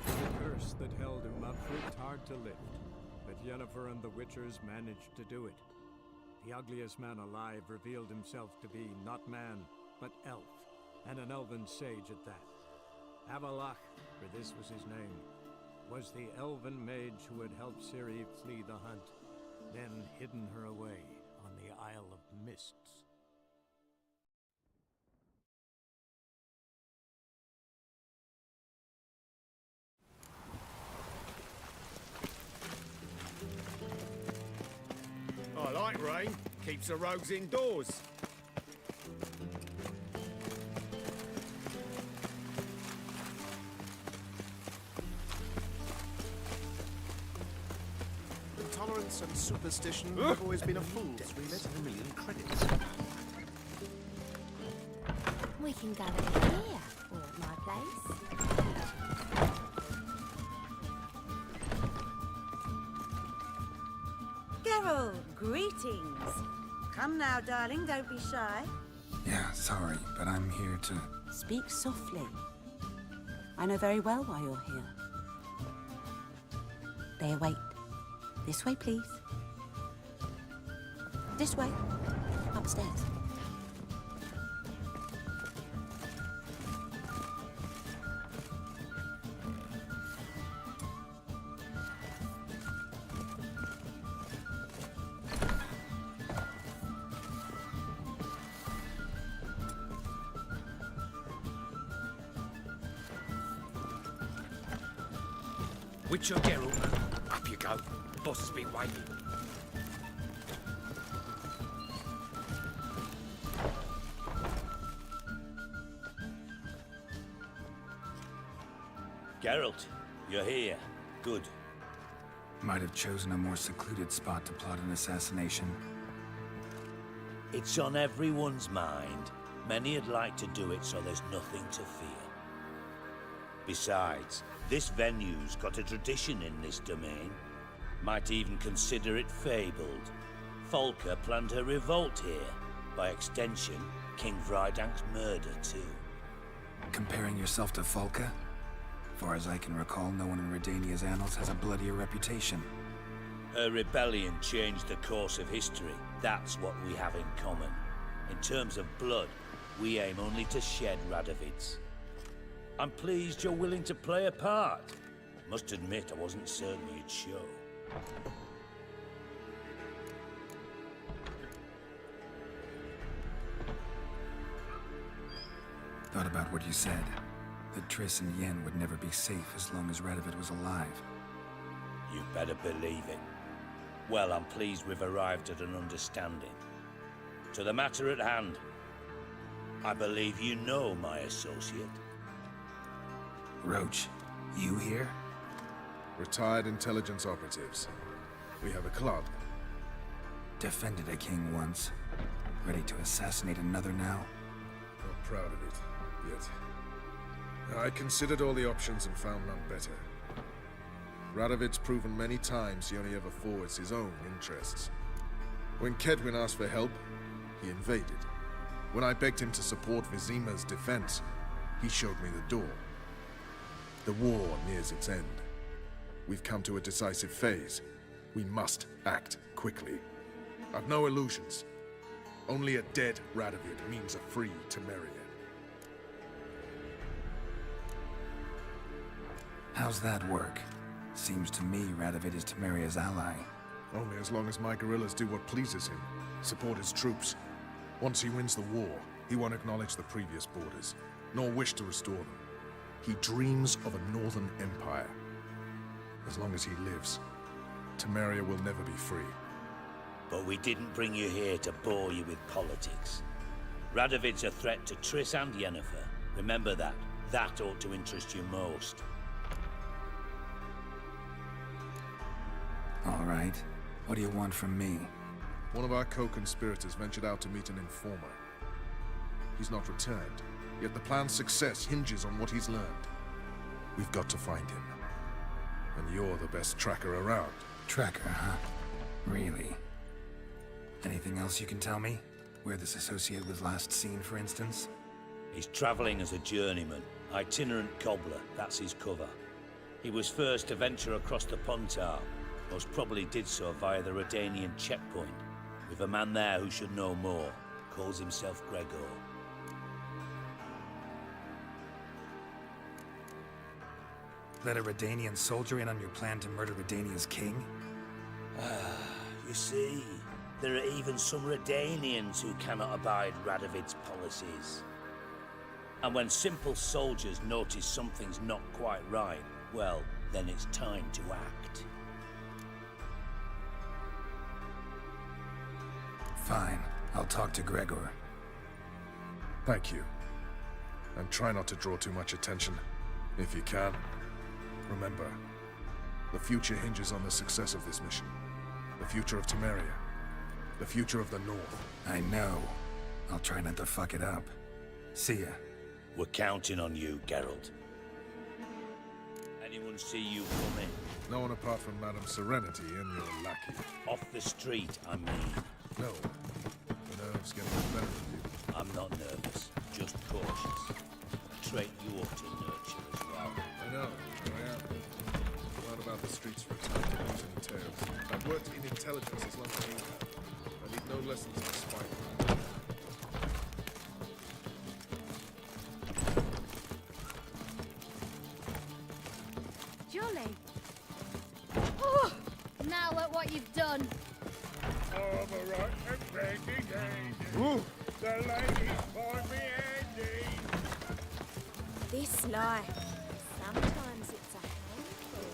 The curse that held him up proved hard to lift, but Yennefer and the Witchers managed to do it. The ugliest man alive revealed himself to be not man, but elf, and an elven sage at that. Avallac'h, for this was his name, was the elven mage who had helped Ciri flee the hunt, then hidden her away on the Isle of Mists. I like rain. Keeps the rogues indoors. Tolerance and superstition have always been a fool's remit. A million credits. We can gather here, or at my place. Geralt, greetings. Come now, darling, don't be shy. Yeah, sorry, but I'm here to... Speak softly. I know very well why you're here. They await. This way, please. This way. Upstairs. Witcher Geralt, up you go. Boss has been waiting. Geralt, you're here. Good. Might have chosen a more secluded spot to plot an assassination. It's on everyone's mind. Many'd like to do it so there's nothing to fear. Besides, this venue's got a tradition in this domain. Might even consider it fabled. Folka planned her revolt here. By extension, King Vrydank's murder too. Comparing yourself to Folka? Far as I can recall, no one in Redania's annals has a bloodier reputation. Her rebellion changed the course of history. That's what we have in common. In terms of blood, we aim only to shed Radovid's. I'm pleased you're willing to play a part. Must admit, I wasn't certain you'd show. Thought about what you said. That Triss and Yen would never be safe as long as Radovid was alive. You better believe it. Well, I'm pleased we've arrived at an understanding. To the matter at hand, I believe you know my associate. Roach, you here? Retired intelligence operatives. We have a club. Defended a king once. Ready to assassinate another now? Not proud of it, yet. I considered all the options and found none better. Radovid's proven many times he only ever forwards his own interests. When Kedwin asked for help, he invaded. When I begged him to support Vizima's defense, he showed me the door. The war nears its end. We've come to a decisive phase. We must act quickly. I've no illusions. Only a dead Radovid means a free Temeria. How's that work? Seems to me Radovid is Temeria's ally. Only as long as my guerrillas do what pleases him. Support his troops. Once he wins the war, he won't acknowledge the previous borders, nor wish to restore them. He dreams of a northern empire. As long as he lives, Temeria will never be free. But we didn't bring you here to bore you with politics. Radovid's a threat to Triss and Yennefer. Remember that. That ought to interest you most. All right. What do you want from me? One of our co-conspirators ventured out to meet an informer. He's not returned, yet the plan's success hinges on what he's learned. We've got to find him. And you're the best tracker around. Tracker, huh? Really? Anything else you can tell me? Where this associate was last seen, for instance? He's traveling as a journeyman. Itinerant cobbler, that's his cover. He was first to venture across the Pontar. Most probably did so via the Redanian checkpoint. With a man there who should know more. Calls himself Gregor. Let a Redanian soldier in on your plan to murder Redania's king? You see, there are even some Redanians who cannot abide Radovid's policies. And when simple soldiers notice something's not quite right, well, then it's time to act. Fine. I'll talk to Gregor. Thank you. And try not to draw too much attention. If you can. Remember, the future hinges on the success of this mission. The future of Temeria. The future of the North. I know. I'll try not to fuck it up. See ya. We're counting on you, Geralt. Anyone see you coming? No one apart from Madame Serenity and your lackey. Off the street, I mean. No. The nerves getting the better of you. I'm not nervous, just cautious. A trait you ought to nurture as well. I know. I am. Learn about the streets for a time to lose any tales. I've worked in intelligence as long as you have. I need no lessons in spite. Jolly. Oh, now look what you've done. Overrun and begging Andy. The ladies find me Andy. This life. Sometimes it's a handful.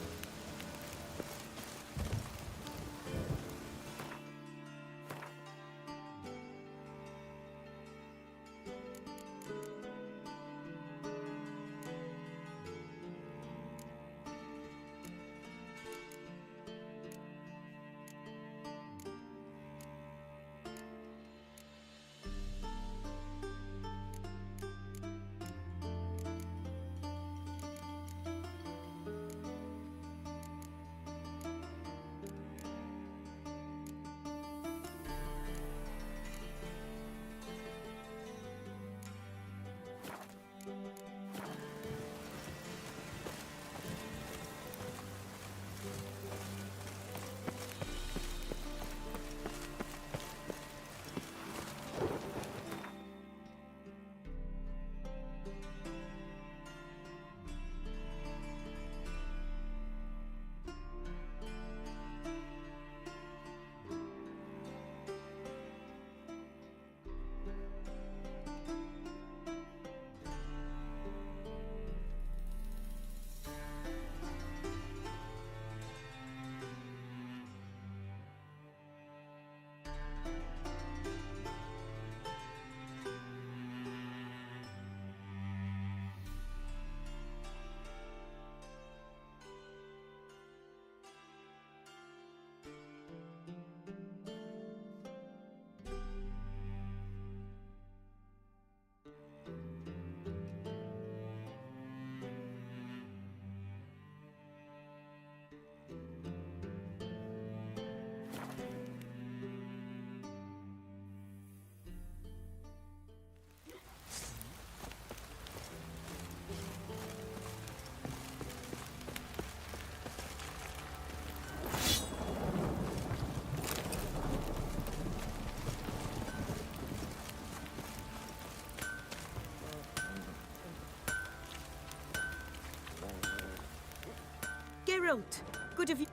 Geralt, good of you.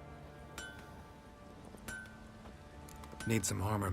Need some armor.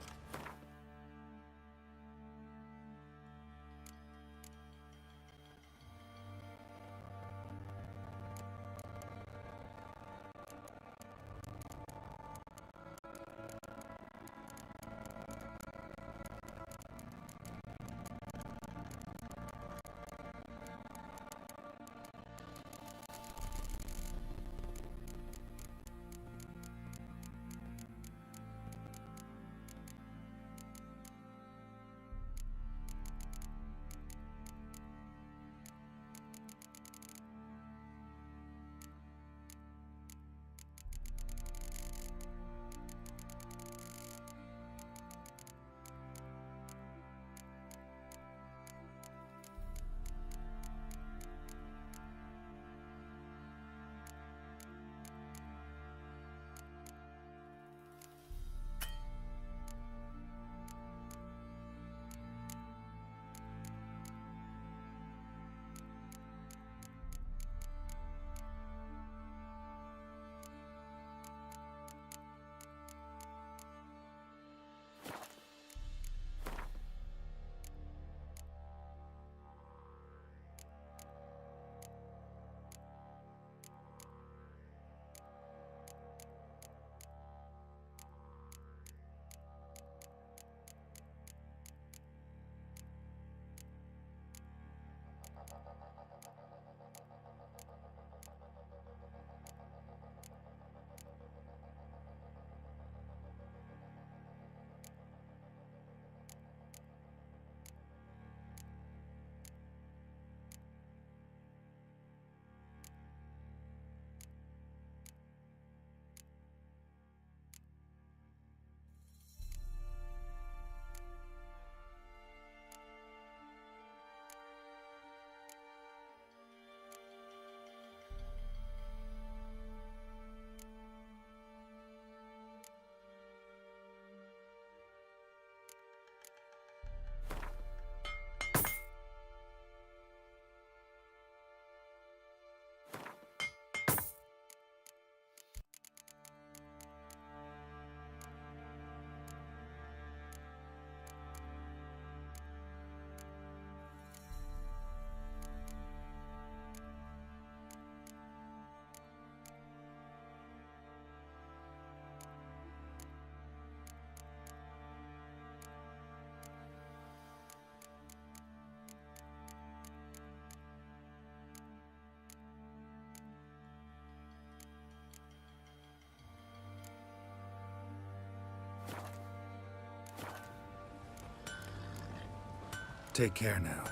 Take care now.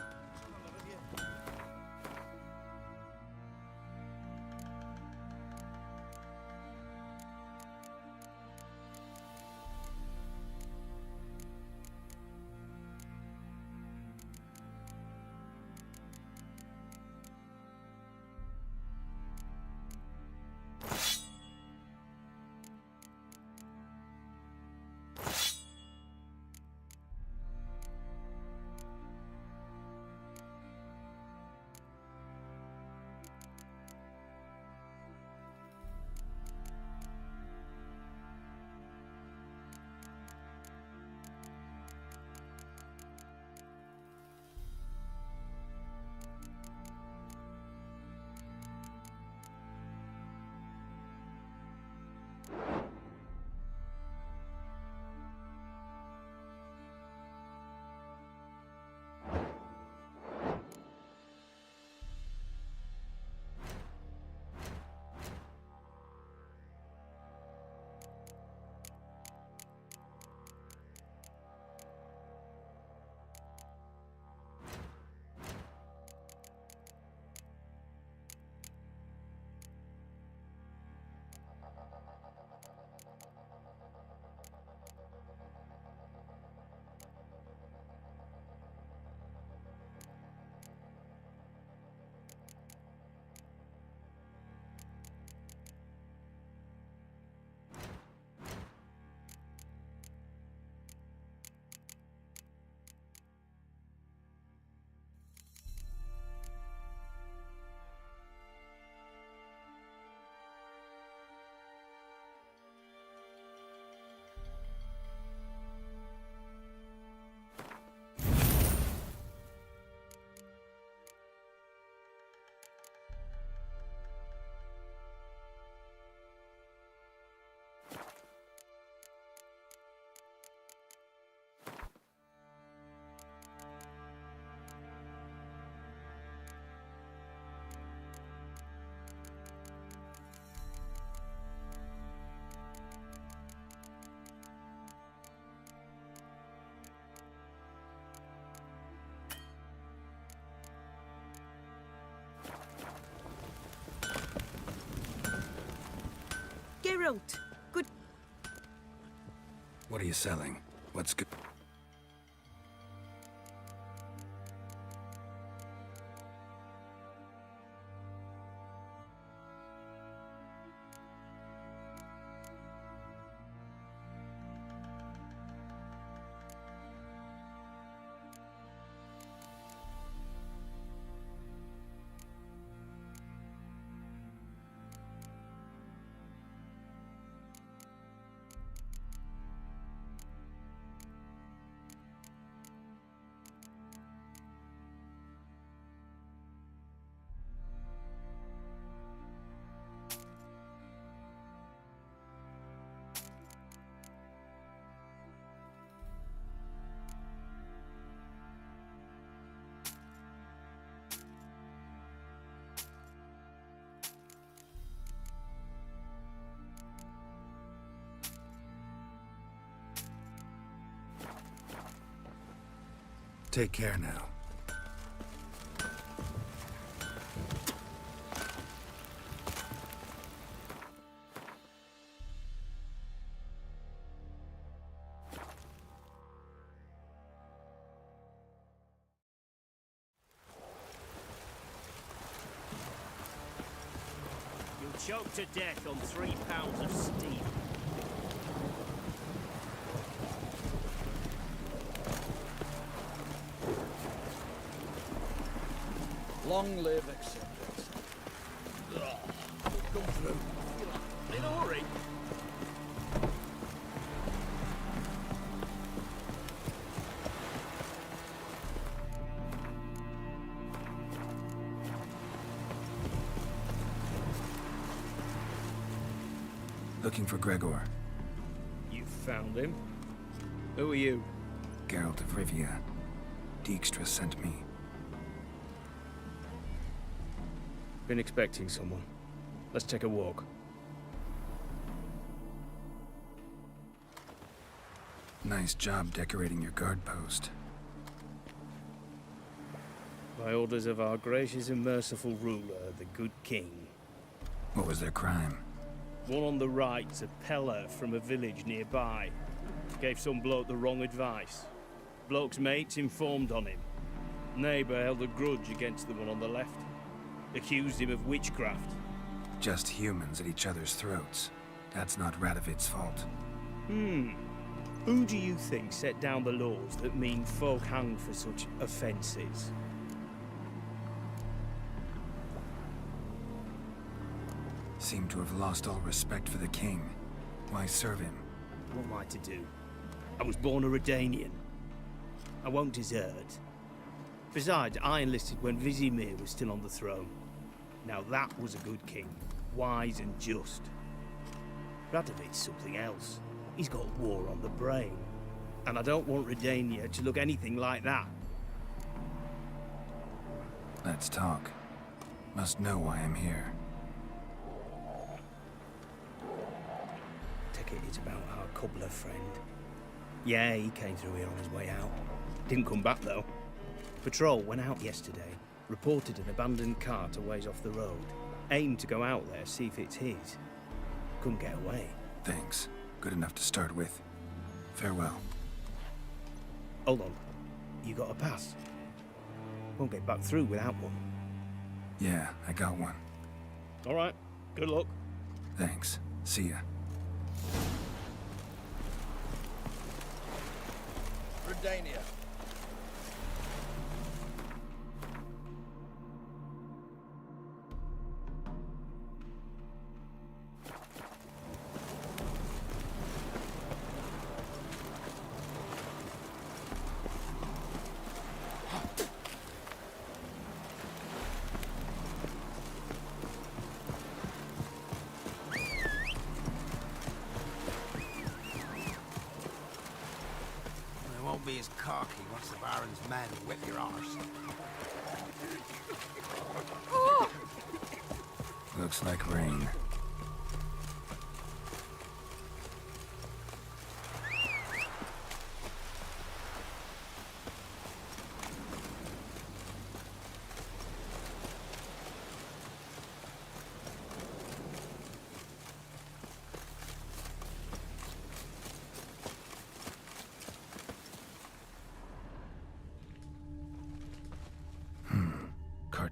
Geralt, good. What are you selling? What's good? Take care now. You'll choke to death on 3 pounds of steel. Long live acceptance. Come through. In a hurry. Looking for Gregor. You found him? Who are you? Geralt of Rivia. Dijkstra sent me. Been expecting someone. Let's take a walk. Nice job decorating your guard post. by orders of our gracious and merciful ruler, the good king. What was their crime? One on the right's a peller from a village nearby. Gave some bloke the wrong advice. Bloke's mates informed on him. Neighbour held a grudge against the one on the left. Accused him of witchcraft. Just humans at each other's throats. That's not Radovid's fault. Who do you think set down the laws that mean folk hang for such offences? Seem to have lost all respect for the king. Why serve him? What am I to do? I was born a Redanian. I won't desert. Besides, I enlisted when Vizimir was still on the throne. Now that was a good king. Wise and just. Radovid's something else. He's got war on the brain. And I don't want Redania to look anything like that. Let's talk. Must know why I'm here. Take it it's about our cobbler friend. Yeah, he came through here on his way out. Didn't come back though. Patrol went out yesterday, reported an abandoned cart a ways off the road. Aimed to go out there, see if it's his. Couldn't get away. Thanks. Good enough to start with. Farewell. Hold on. You got a pass? Won't get back through without one. Yeah, I got one. All right. Good luck. Thanks. See ya. Redania. Be as cocky once the Baron's men whip your arse. Looks like rain.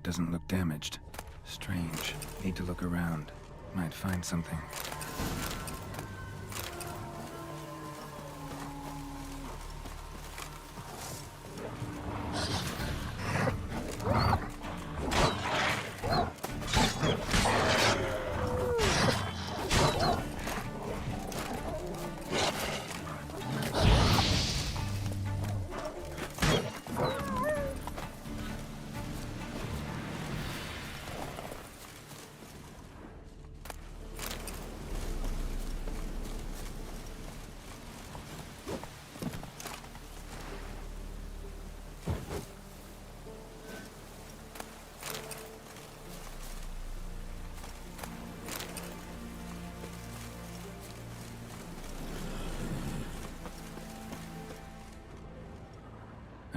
Doesn't look damaged. Strange. Need to look around. Might find something.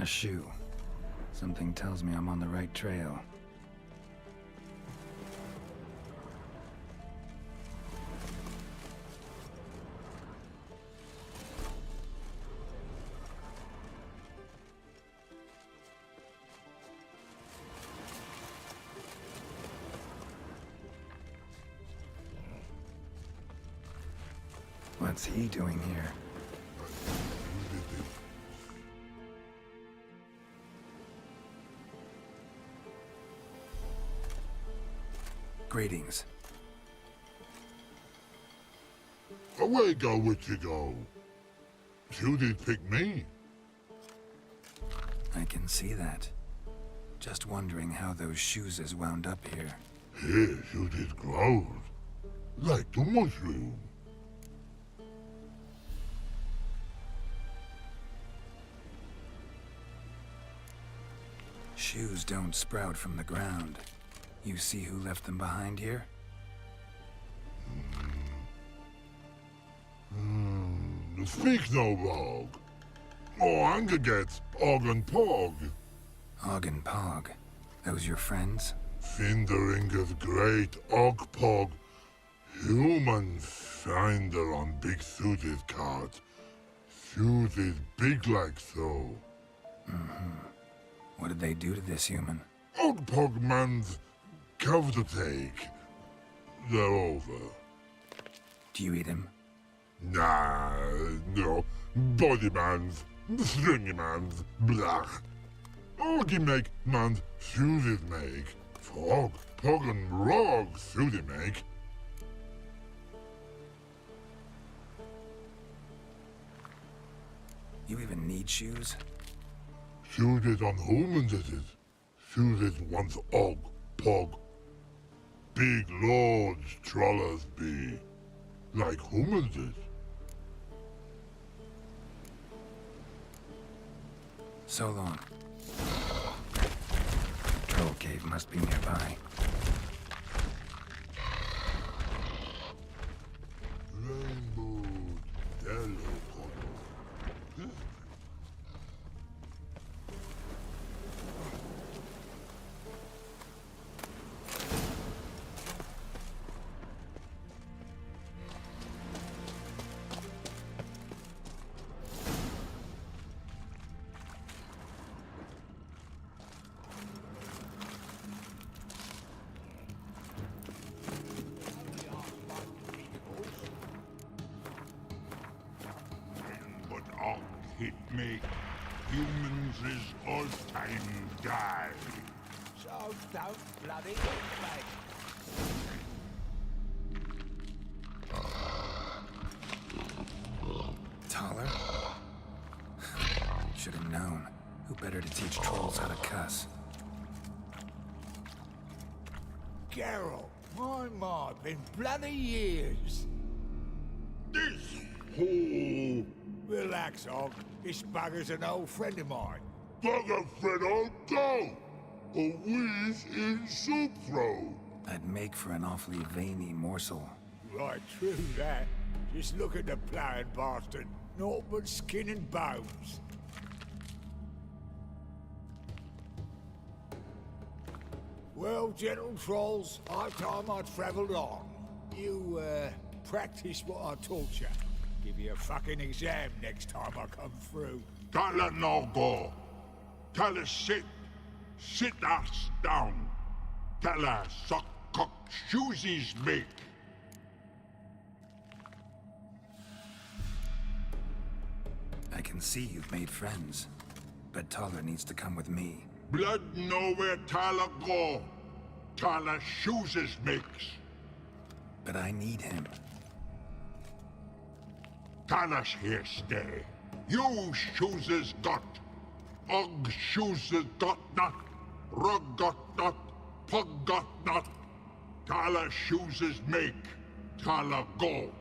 A shoe. Something tells me I'm on the right trail. What's he doing here? Greetings. Away go, witchy go. You did pick me. I can see that. Just wondering how those shoes is wound up here. Yes, you did grow. Like the mushroom. Shoes don't sprout from the ground. You see who left them behind here? Speak no rogue. Or anger gets Og and Pog. Og and Pog. Those your friends? Finderinger's great Ogpog. Human finder on Big Sudi's card. Sudi's big like so. What did they do to this human? Ogpog man's cover to take. They're over. Do you eat him? Nah, no. Body man's, stringy man's, blah. Oggy make man's Sudi's make. Frog, pog and rog Sudi make. You even need shoes? Sudi's on humans it is. Sudi's once Og, Pog. Big lords trollers be. Like humans is. So long. Troll cave must be nearby. Rainbow Dello. Hit me. Humans is all time die. So don't bloody hit me. Taller? Should have known. Who better to teach trolls how to cuss? Geralt, my, been bloody years. This whole Relax, Og. This bugger's an old friend of mine. bugger Fredo go. A wheeze in soup throw. I'd make for an awfully veiny morsel. Right, true that. Just look at the ploughing bastard. Naught but skin and bones. Well, gentle trolls, high time I travelled on. You, practice what I taught you. Give you a fucking exam next time I come through. Tala no go. Tala sit. Sit ass down. Tala suck cock shoesies make. I can see you've made friends, but Taller needs to come with me. Blood nowhere Tala go. Tala shoeses makes. But I need him. Tala's here stay. You shoeses got. Og shoeses got not. Rug got not. Pug got not. Tala shoeses make. Tala go.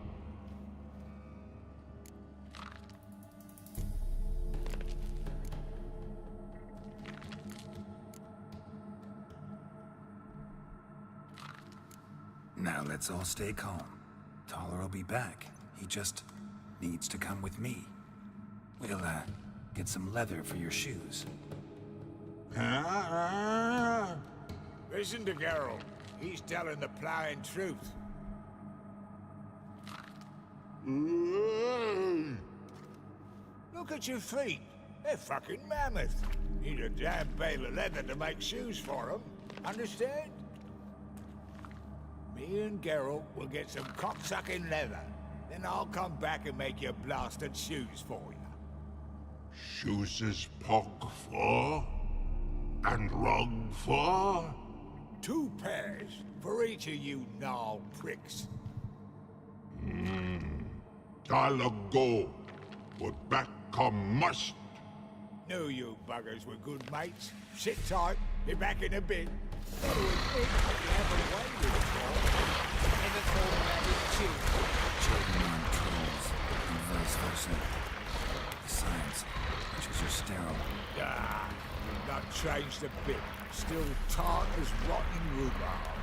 Now let's all stay calm. Taller will be back. He just needs to come with me. We'll, get some leather for your shoes. Listen to Geralt. He's telling the ploughing truth. Look at your feet. They're fucking mammoth. Need a damn bale of leather to make shoes for them. Understand? Me and Geralt will get some cocksucking leather. Then I'll come back and make your blasted shoes for you. Shoeses pog for? And rug for? 2 pairs for each of you gnarled pricks. Tala go. But back come must. Knew you buggers were good mates. Sit tight. Be back in a bit. Gotta admit, you have a way with it, Geralt. Never thought about it too. Children aren't trolls, and vice versa. Besides, witches are sterile. Ah, not changed a bit. Still tart as rotten rhubarb.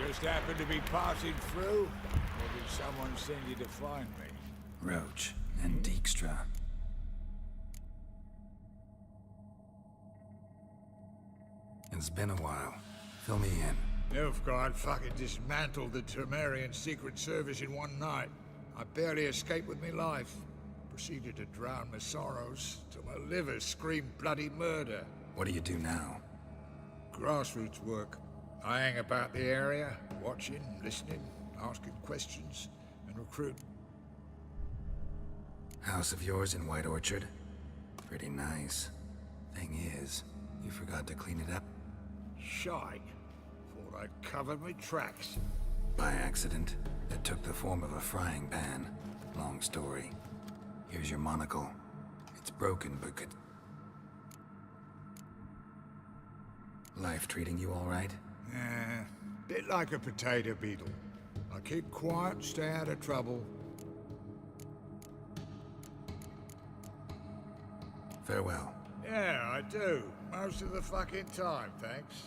Just happened to be passing through? Or did someone send you to find me? Roach and Dijkstra. It's been a while. Fill me in. Nilfgaard fucking dismantled the Temerian Secret Service in one night. I barely escaped with my life. Proceeded to drown my sorrows till my liver screamed bloody murder. What do you do now? Grassroots work. I hang about the area, watching, listening, asking questions, and recruiting. House of yours in White Orchard? Pretty nice. Thing is, you forgot to clean it up. Shite. Thought I'd covered my tracks. By accident, it took the form of a frying pan. Long story. Here's your monocle. It's broken, but could... Life treating you all right? Bit like a potato beetle. I keep quiet, stay out of trouble. Farewell. Yeah, I do. Most of the fucking time, thanks.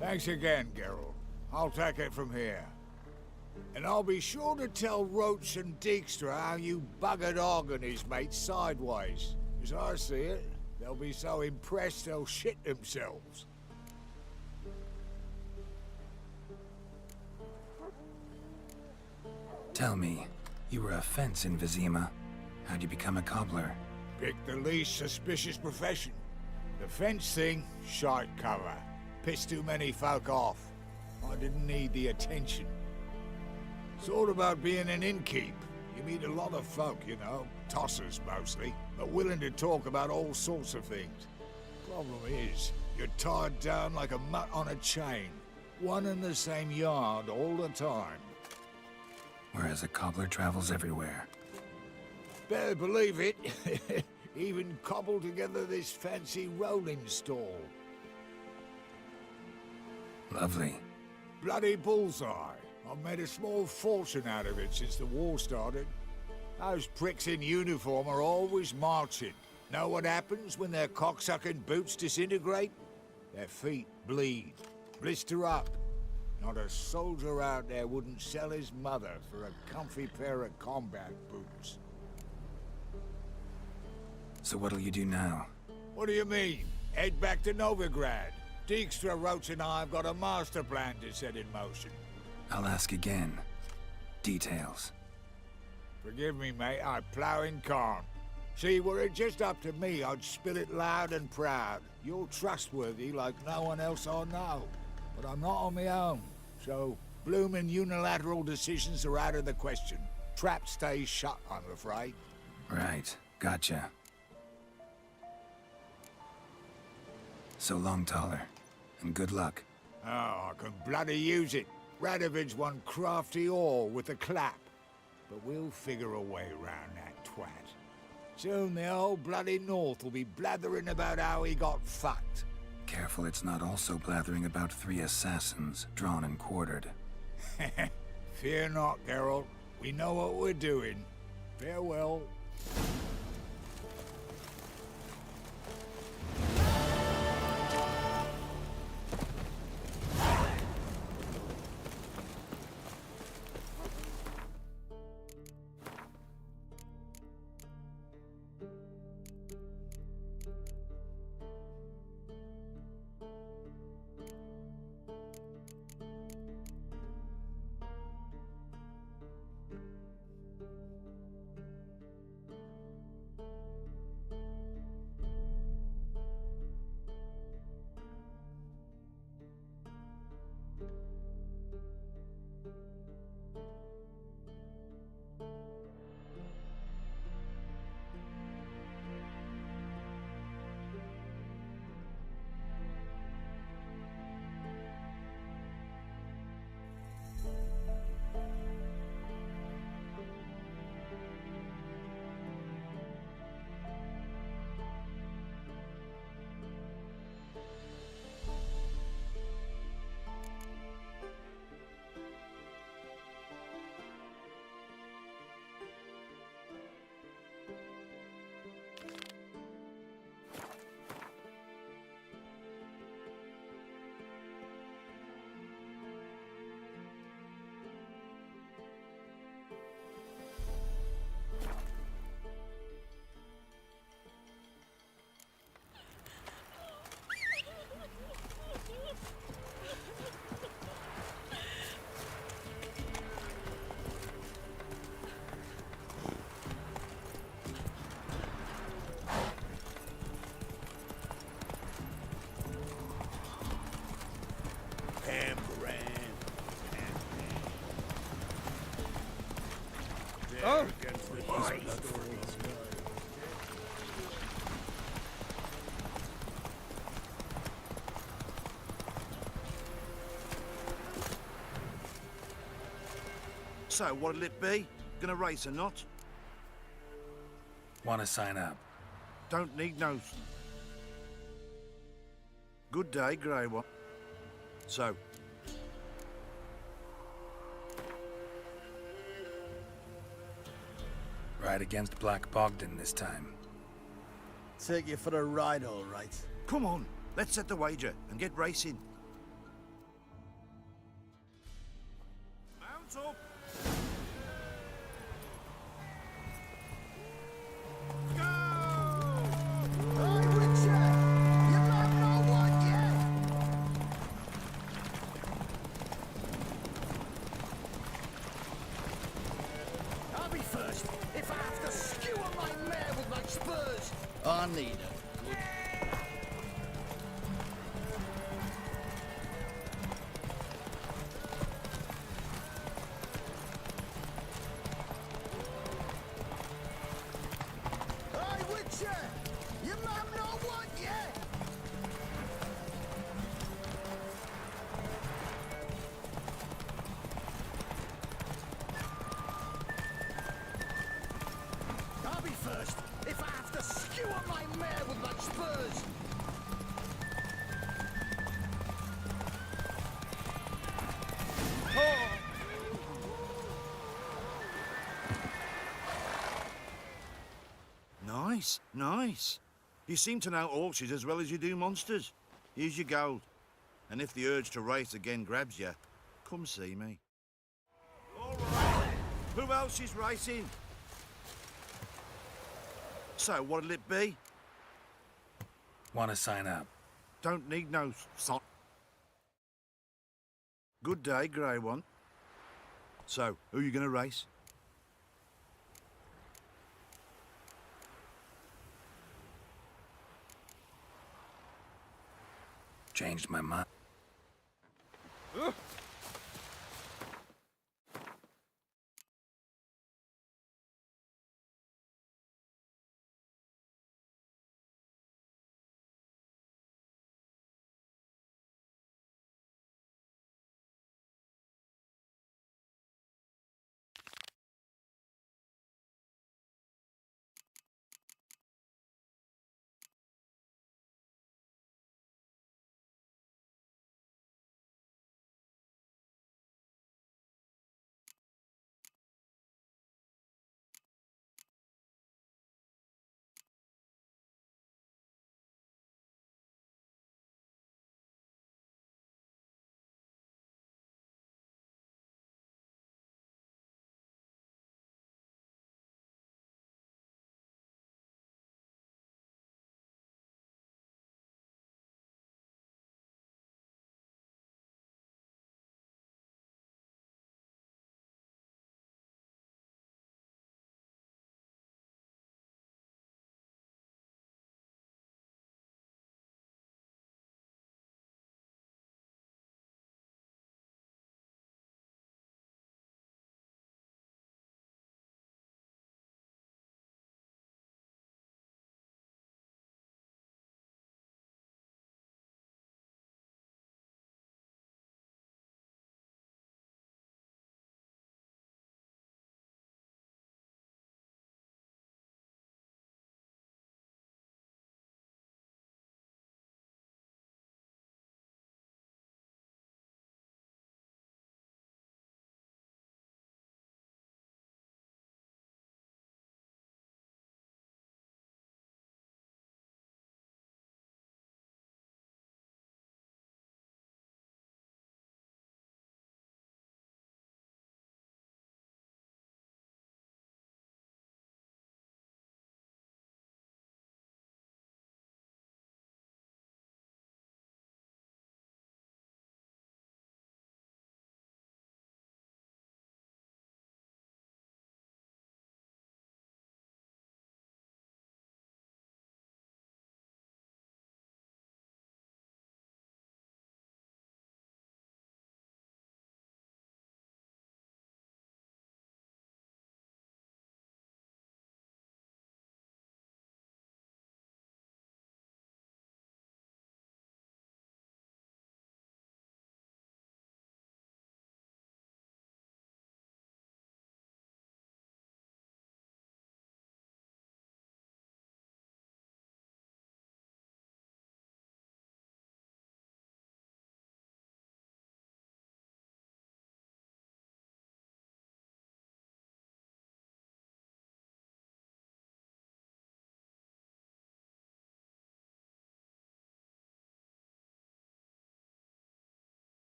Thanks again, Geralt. I'll take it from here. And I'll be sure to tell Roach and Dijkstra how you buggered Og and his mates sideways. As I see it, they'll be so impressed they'll shit themselves. Tell me, you were a fence in Vizima. How'd you become a cobbler? Pick the least suspicious profession. The fence thing, shite cover. Pissed too many folk off. I didn't need the attention. Sort about being an innkeep. You meet a lot of folk, you know, tossers mostly, but willing to talk about all sorts of things. Problem is, you're tied down like a mutt on a chain. One and the same yard all the time. Whereas a cobbler travels everywhere. Better believe it. Even cobbled together this fancy rolling stall. Lovely. Bloody bullseye. I've made a small fortune out of it since the war started. Those pricks in uniform are always marching. Know what happens when their cocksucking boots disintegrate? Their feet bleed, blister up. Not a soldier out there wouldn't sell his mother for a comfy pair of combat boots. So what'll you do now? What do you mean? Head back to Novigrad. Dijkstra, Roach and I have got a master plan to set in motion. I'll ask again. Details. Forgive me, mate, I plough in calm. See, were it just up to me, I'd spill it loud and proud. You're trustworthy like no one else I know. But I'm not on my own, so bloomin' unilateral decisions are out of the question. Trap stays shut, I'm afraid. Right, gotcha. So long, Taller. and good luck. Oh, I can bloody use it. Radovid's one crafty ore with a clap. But we'll figure a way round that twat. Soon the whole bloody North will be blathering about how he got fucked. Careful it's not also blathering about 3 assassins, drawn and quartered. Fear not, Geralt. We know what we're doing. Farewell. Oh! So, what'll it be? Gonna race or not? Want to sign up? Don't need no... Good day, Grey One. So, Ride against Black Bogdan this time. Take you for a ride, all right. come on, let's set the wager and get racing. Mount up! I need a good... Hey, Witcher! Your mum not want you? I'll be first if I have to skewer my mare with my spurs. Nice, nice. You seem to know horses as well as you do monsters. Here's your gold. And if the urge to race again grabs you, come see me. All right. Who else is racing? So, what'll it be? Want to sign up? Don't need no son. Good day, Grey One. So, who are you going to race? Changed my mind.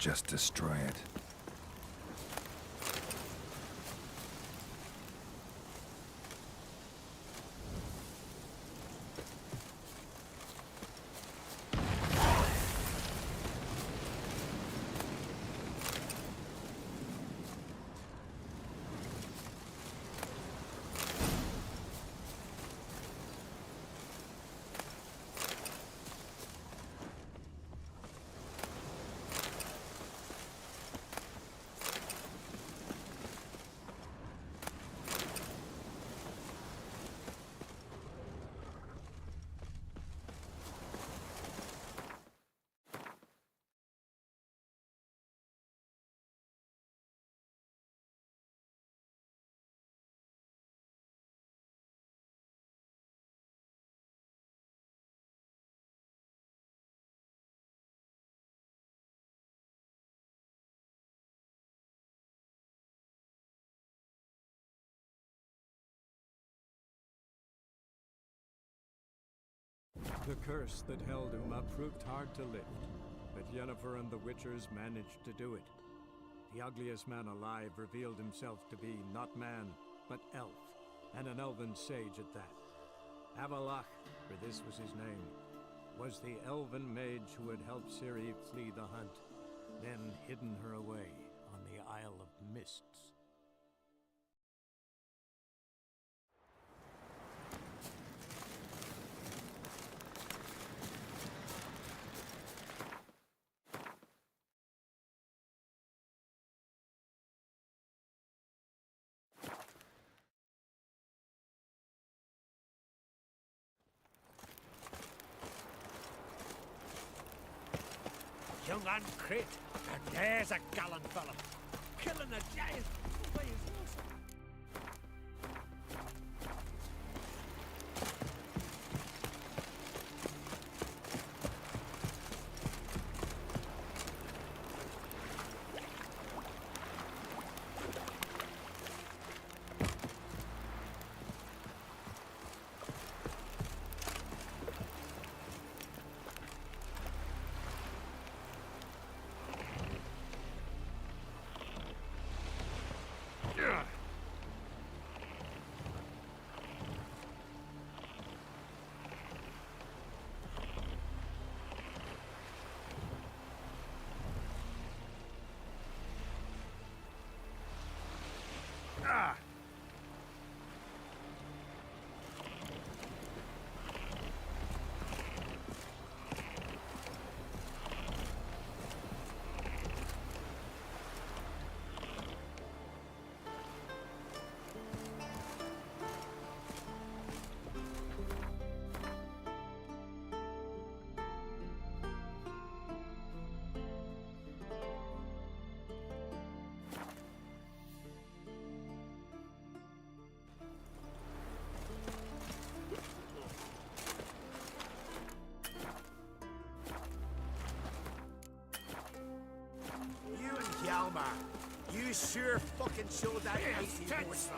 just destroy it. The curse that held Uma proved hard to lift, but Yennefer and the Witchers managed to do it. The ugliest man alive revealed himself to be not man, but elf, and an elven sage at that. Avalach, for this was his name, was the elven mage who had helped Ciri flee the hunt, then hidden her away on the Isle of Mists. Young Uncrit, and there's a gallant fellow, killing a giant by his horse. Hjalmar, you sure fucking showed that icy horse.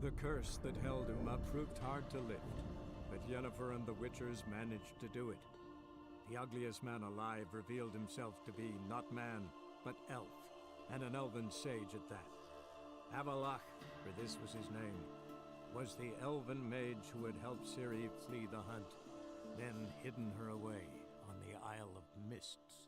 The curse that held Uma proved hard to lift, but Yennefer and the Witchers managed to do it. The ugliest man alive revealed himself to be not man, but elf, and an elven sage at that. Avalach, for this was his name, was the elven mage who had helped Ciri flee the hunt, then hidden her away on the Isle of Mists.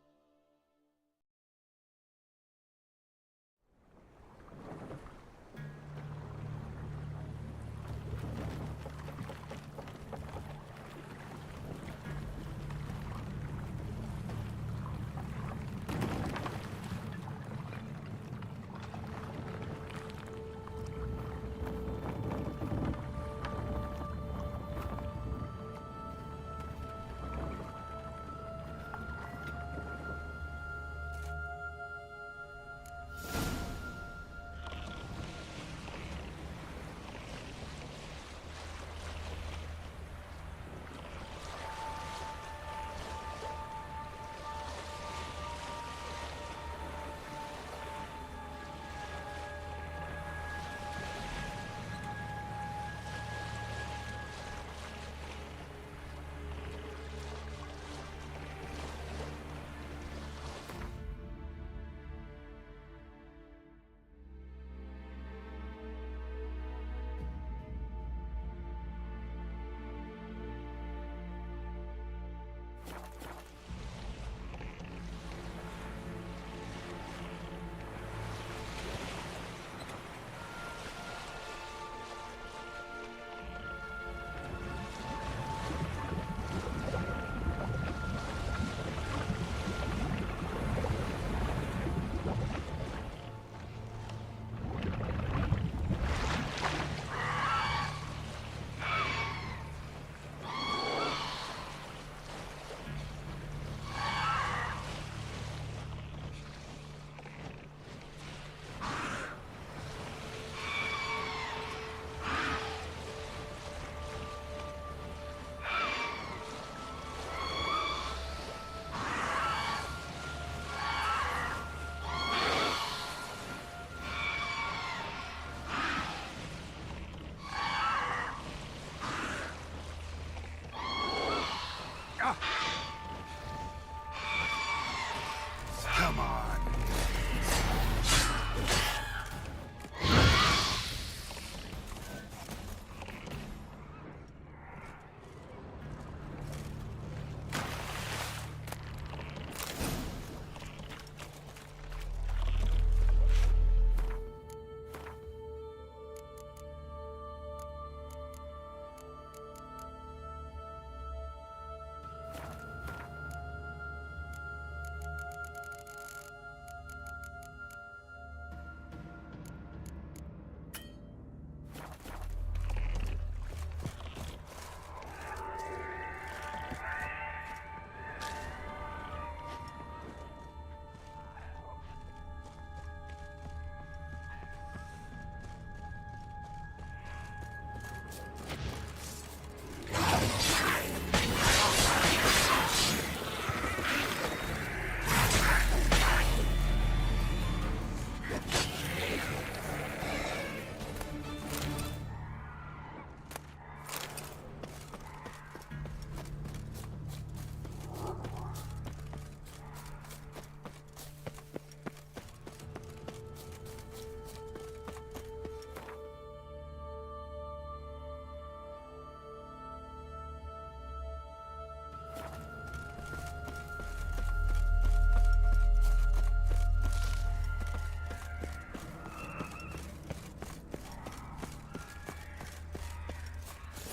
Come on.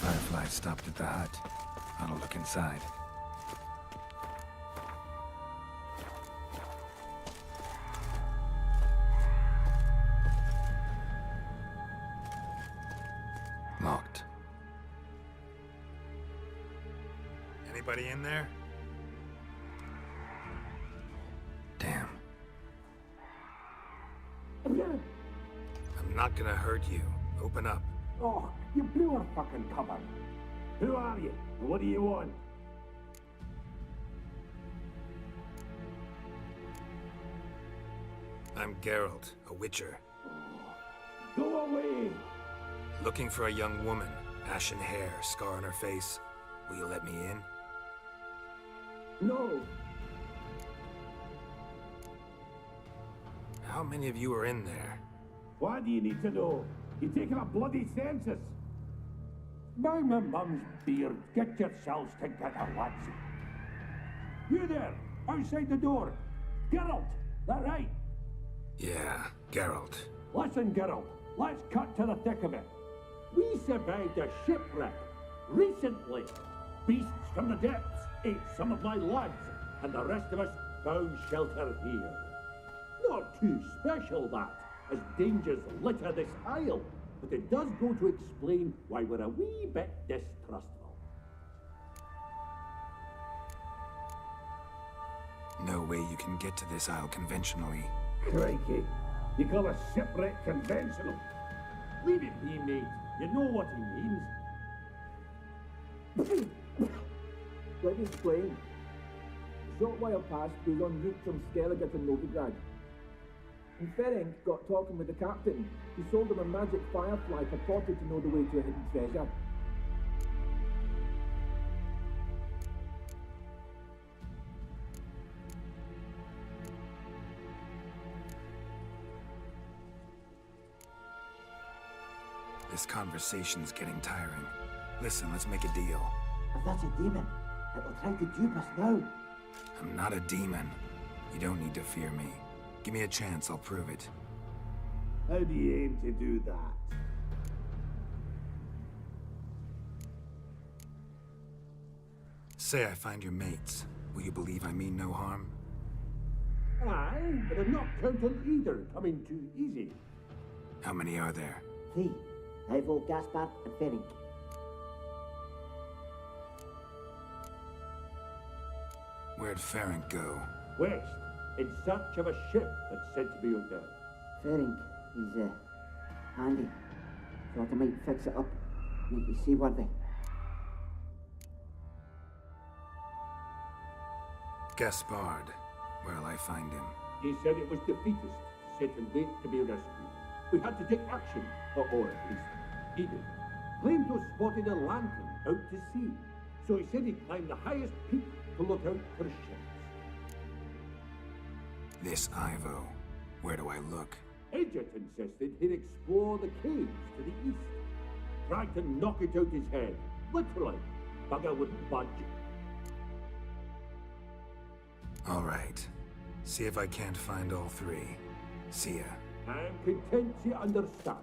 Firefly stopped at the hut. I'll look inside. Locked. Anybody in there? Damn. I'm not gonna hurt you. Open up. Oh, you blew our fucking cover. Who are you? And what do you want? I'm Geralt, a witcher. Go away! Looking for a young woman. Ashen hair, scar on her face. Will you let me in? No. How many of you are in there? Why do you need to know? You're taking a bloody census. By my mum's beard, get yourselves together, lads. You there, outside the door. Geralt, that right? Yeah, Geralt. Listen, Geralt, let's cut to the thick of it. We survived a shipwreck recently. Beasts from the depths ate some of my lads, and the rest of us found shelter here. Not too special, that, as dangers litter this isle, but it does go to explain why we're a wee bit distrustful. No way you can get to this isle conventionally. Crikey, you call a shipwreck conventional? Leave it be, mate. You know what he means. Let me explain. A short while past, we was en route from Skellige to Novigrad. And Ferenc got talking with the captain. He sold him a magic firefly purported to know the way to a hidden treasure. This conversation's getting tiring. Listen, let's make a deal. If that's a demon, it will try to dupe us now. I'm not a demon. You don't need to fear me. Give me a chance, I'll prove it. How do you aim to do that? Say I find your mates. Will you believe I mean no harm? Aye, but I'm not counting either coming too easy. How many are there? 3. Ivo, Gaspard, and Ferenc. Where'd Ferenc go? West, in search of a ship that's said to be out there. Ferenc, he's handy. Thought I might fix it up, make you seaworthy. Gaspard. Where'll I find him? He said it was defeatist, set and wait to be rescued. We had to take action, or at least he did. Claimed to have spotted a lantern out to sea, so he said he'd climb the highest peak to look out for ships. This Ivo. Where do I look? Edget insisted he'd explore the caves to the east. Tried to knock it out his head. Literally. Bugger wouldn't budge. All right. See if I can't find all 3. See ya. I'm content you understand.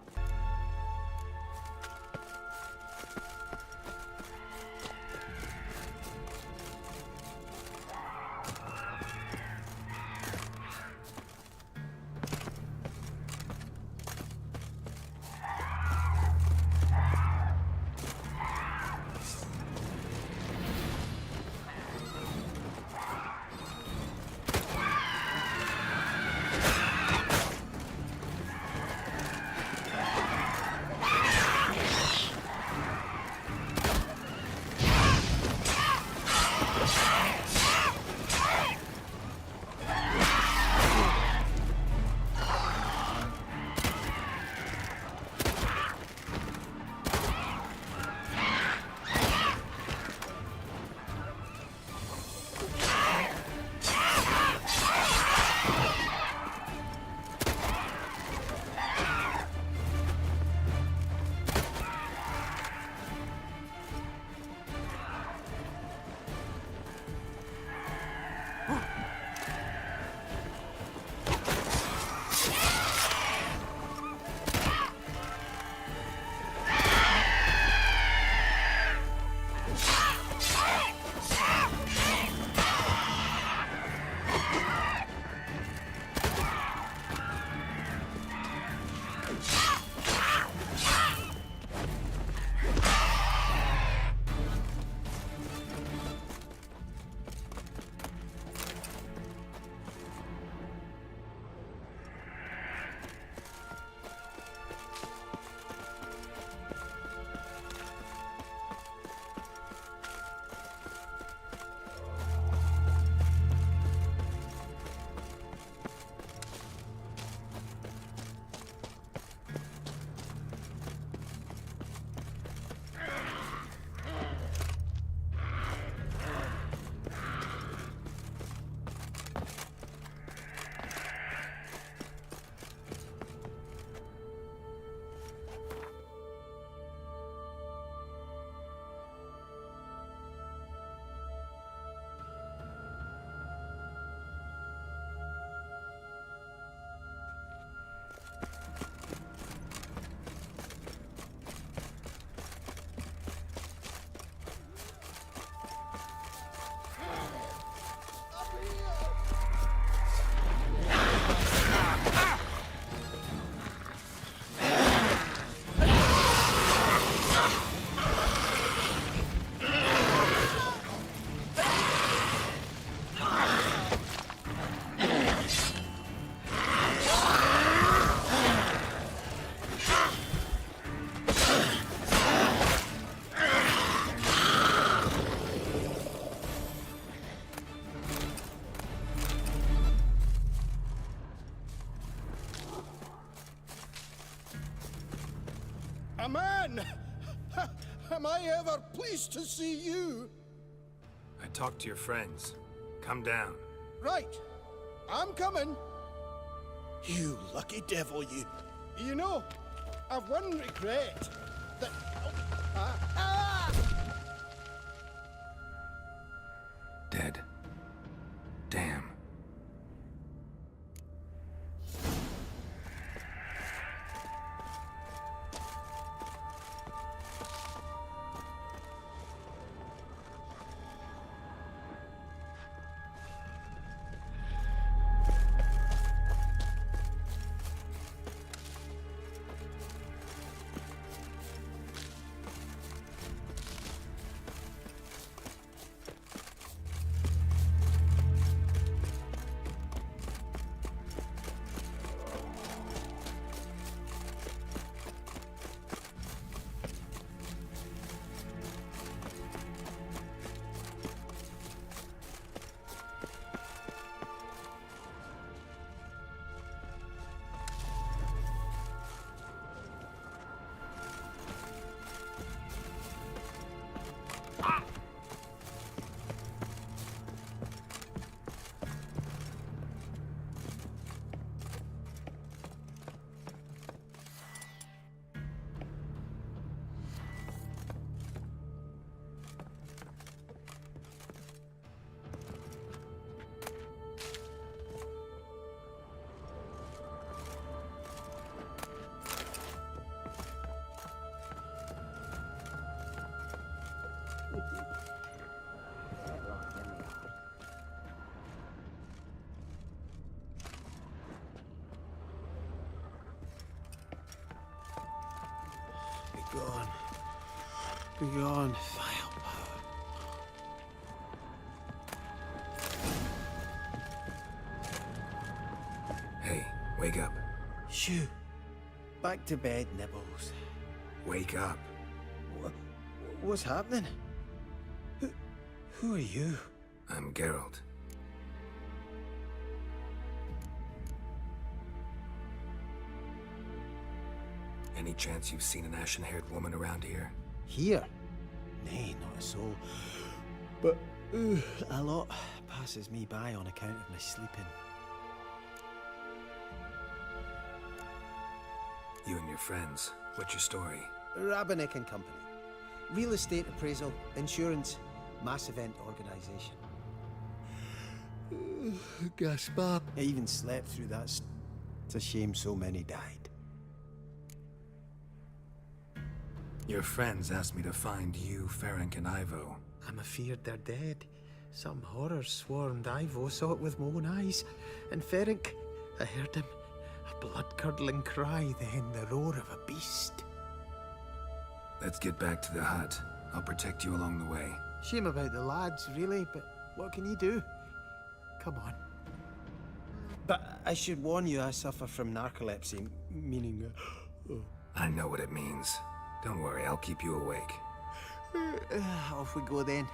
A man! Am I ever pleased to see you? I talked to your friends. Come down. Right. I'm coming. You lucky devil, you. You know, I've one regret. That... Dead. Damn. Begone. Begone, vile power. Hey, wake up. Shoo. Back to bed, Nibbles. Wake up. What's happening? Who are you? I'm Geralt. Any chance you've seen an ashen-haired woman around here? Here? Nay, not a soul. But a lot passes me by on account of my sleeping. You and your friends, what's your story? Rabbinick and Company. Real estate appraisal, insurance, mass event organisation. Gaspar. I even slept through that. It's a shame so many died. Your friends asked me to find you, Ferenc, and Ivo. I'm afeard they're dead. Some horror swarmed Ivo, saw it with my own eyes. And Ferenc, I heard him. A blood-curdling cry, then the roar of a beast. Let's get back to the hut. I'll protect you along the way. Shame about the lads, really, but what can you do? Come on. But I should warn you, I suffer from narcolepsy, meaning... I know what it means. Don't worry, I'll keep you awake. Off we go then.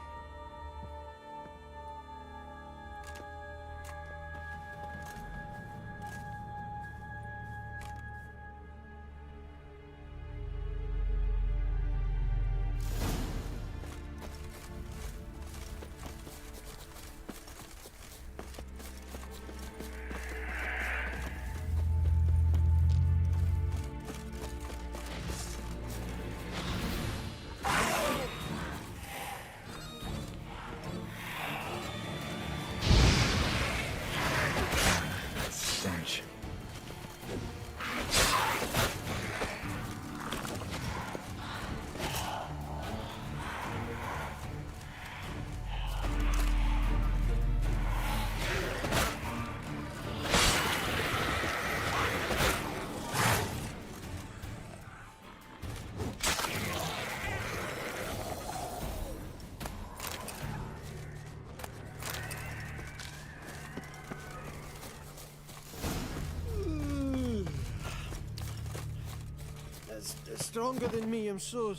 It's stronger than me, I'm so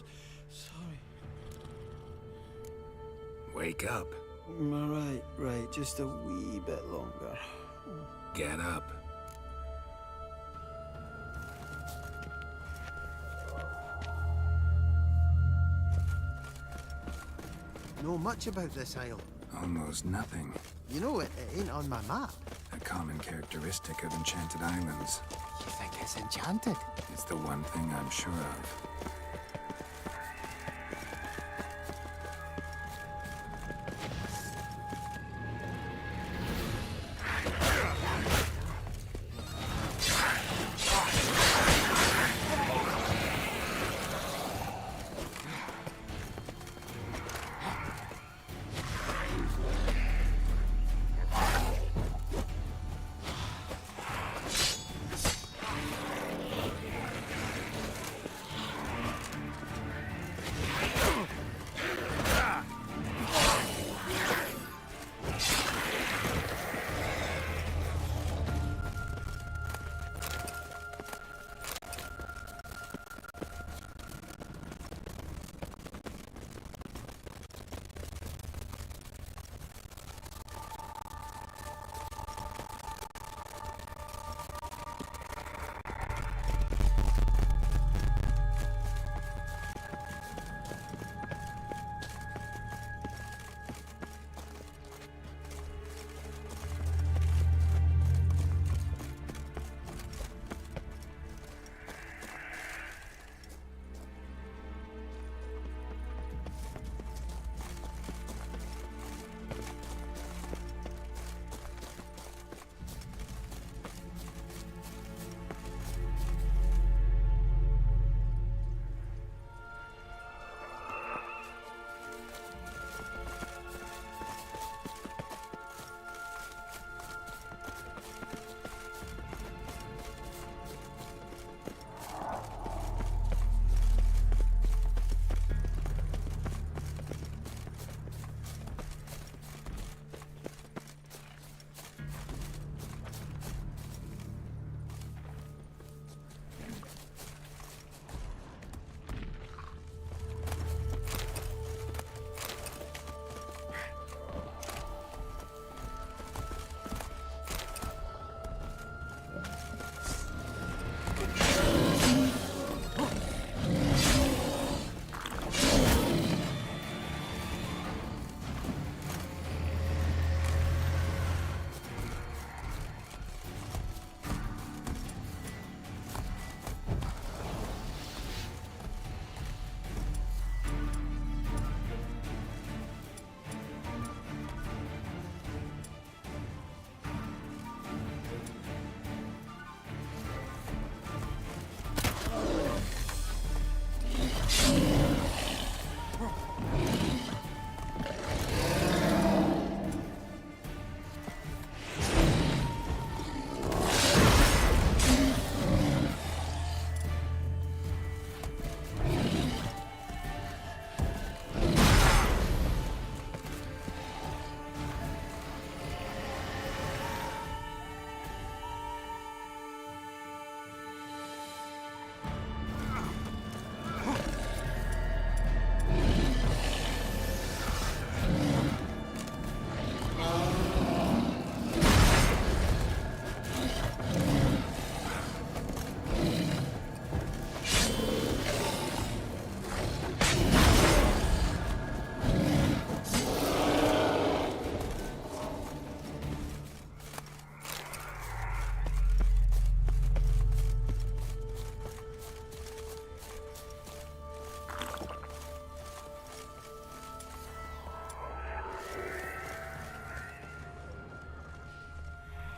sorry. Wake up. Right, just a wee bit longer. Get up. know much about this isle? Almost nothing. You know, it ain't on my map. A common characteristic of enchanted islands. You think it's enchanted? It's the one thing I'm sure of.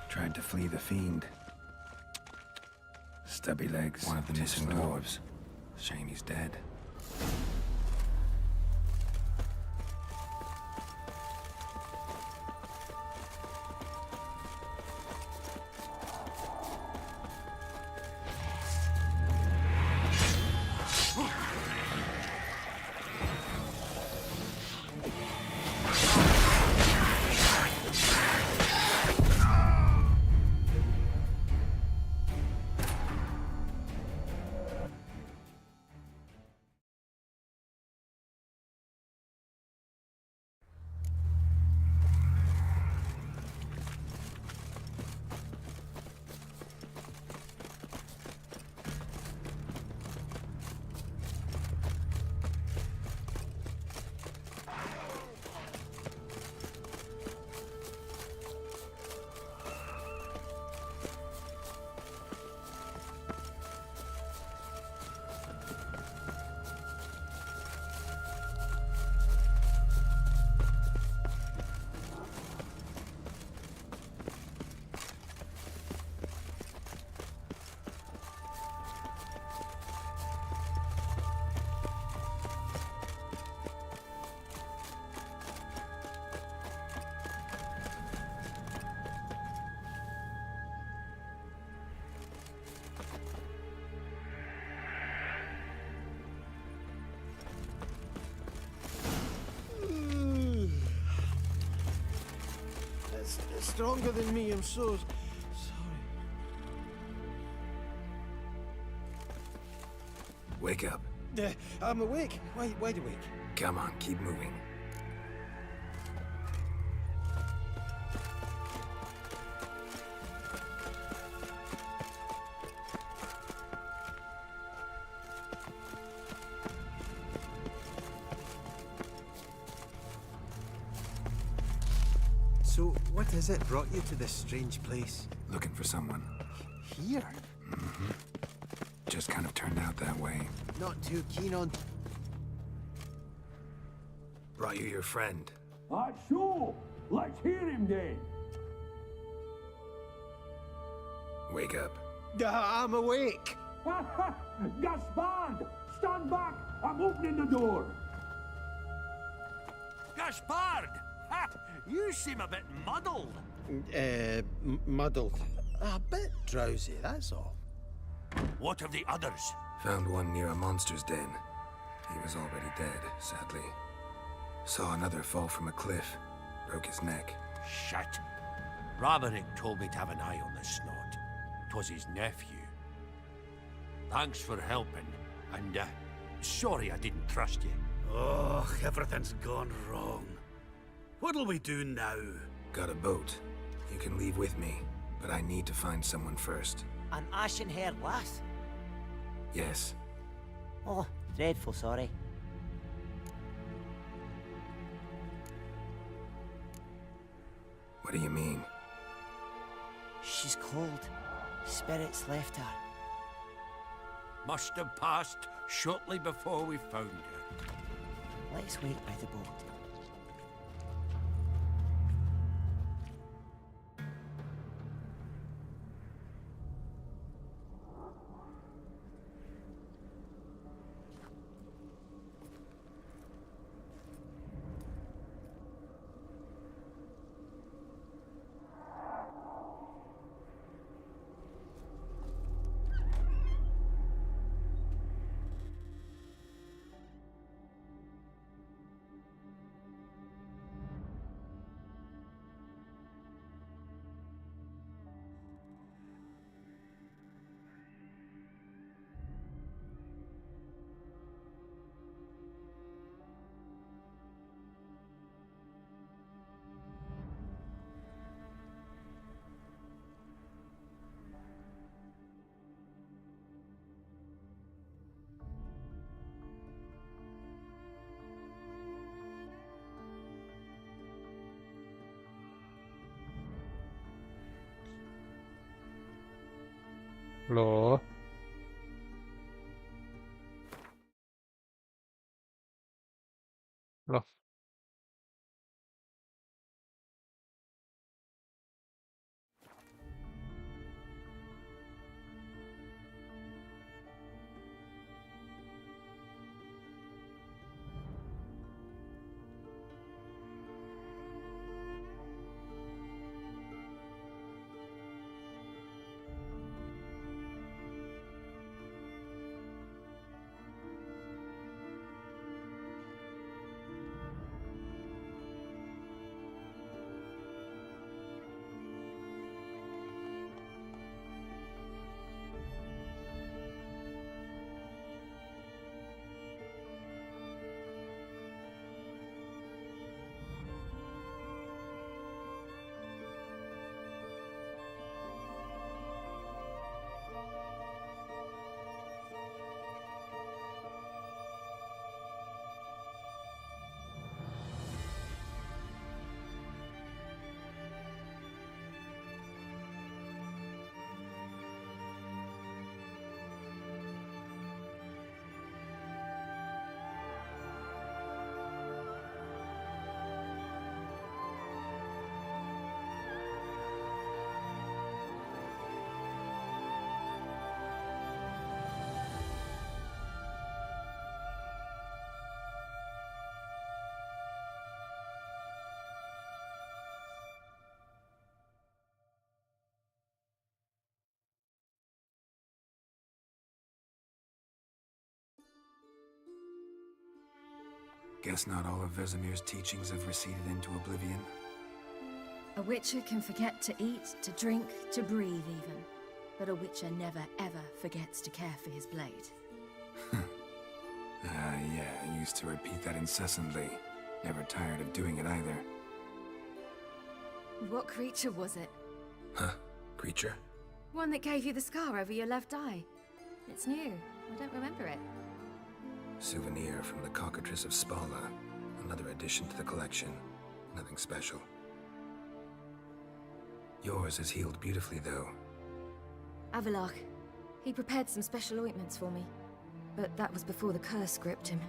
Tried to flee the fiend. Stubby legs, one of the missing dwarves. Shame he's dead. stronger than me. I'm so sorry. Wake up. I'm awake. Wide awake. Come on, keep moving. So, what is it brought you to this strange place? Looking for someone. Here? Mm-hmm. Just kind of turned out that way. Not too keen on... Brought you your friend. So, let's hear him then. Wake up. I'm awake. Gaspard! Stand back! I'm opening the door. Gaspard! Ha! You seem a bit muddled. Muddled. A bit drowsy, that's all. What of the others? Found one near a monster's den. He was already dead, sadly. Saw another fall from a cliff. Broke his neck. Shit. Roderick told me to have an eye on the snot. 'Twas his nephew. Thanks for helping, and sorry I didn't trust you. Oh, everything's gone wrong. What'll we do now? Got a boat. You can leave with me, but I need to find someone first. An ashen-haired lass? Yes. Oh, dreadful sorry. What do you mean? She's cold. Spirits left her. Must have passed shortly before we found her. Let's wait by the boat.โหลโหลGuess not all of Vesemir's teachings have receded into oblivion. A witcher can forget to eat, to drink, to breathe even. But a witcher never ever forgets to care for his blade. Yeah, I used to repeat that incessantly. Never tired of doing it either. What creature was it? Huh? Creature? One that gave you the scar over your left eye. It's new. I don't remember it. Souvenir from the Cockatrice of Spala. Another addition to the collection. Nothing special. Yours is healed beautifully, though. Avallac'h. He prepared some special ointments for me. But that was before the curse gripped him.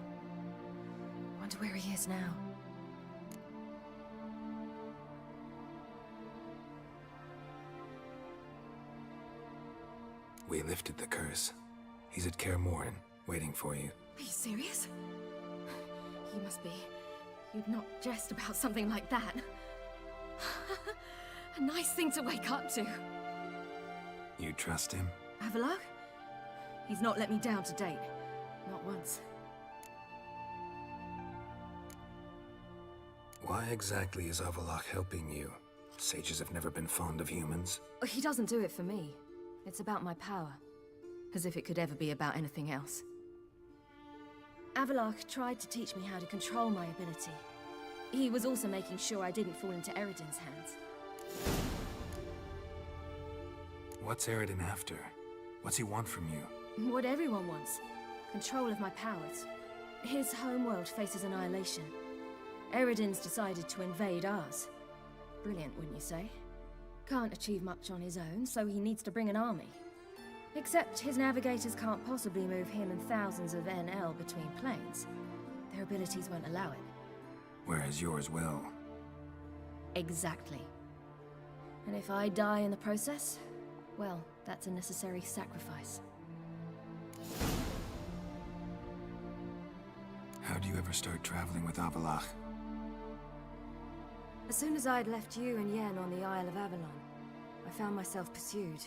Wonder where he is now. We lifted the curse. He's at Kaer Morhen, waiting for you. Are you serious? You must be. You'd not jest about something like that. A nice thing to wake up to. You trust him? Avallac'h? He's not let me down to date. Not once. Why exactly is Avallac'h helping you? Sages have never been fond of humans. He doesn't do it for me. It's about my power. As if it could ever be about anything else. Avallac'h tried to teach me how to control my ability. He was also making sure I didn't fall into Eredin's hands. What's Eredin after? What's he want from you? What everyone wants. Control of my powers. His homeworld faces annihilation. Eredin's decided to invade ours. Brilliant, wouldn't you say? Can't achieve much on his own, so he needs to bring an army. Except his navigators can't possibly move him and thousands of NL between planes. Their abilities won't allow it. Whereas yours will. Exactly. And if I die in the process, well, that's a necessary sacrifice. How do you ever start traveling with Avallac'h? As soon as I'd left you and Yen on the Isle of Avalon, I found myself pursued.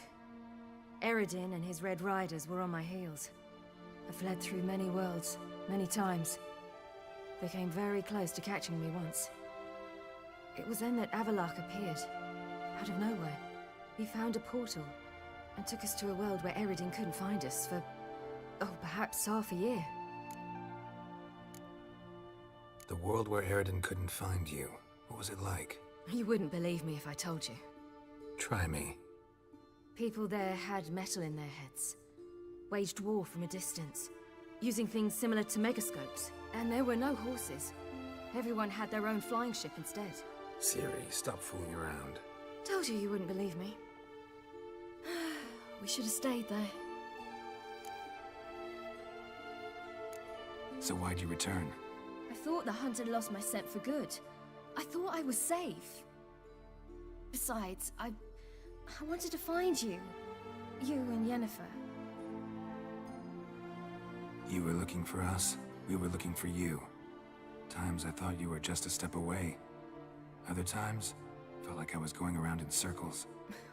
Eredin and his Red Riders were on my heels. I fled through many worlds, many times. They came very close to catching me once. It was then that Avallac'h appeared, out of nowhere. He found a portal, and took us to a world where Eredin couldn't find us for, perhaps half a year. The world where Eredin couldn't find you. What was it like? You wouldn't believe me if I told you. Try me. People there had metal in their heads. Waged war from a distance, using things similar to megascopes. And there were no horses. Everyone had their own flying ship instead. Ciri, stop fooling around. Told you wouldn't believe me. We should have stayed there. So why'd you return? I thought the hunt had lost my scent for good. I thought I was safe. Besides, I wanted to find you. You and Yennefer. You were looking for us, we were looking for you. Times I thought you were just a step away. Other times, felt like I was going around in circles.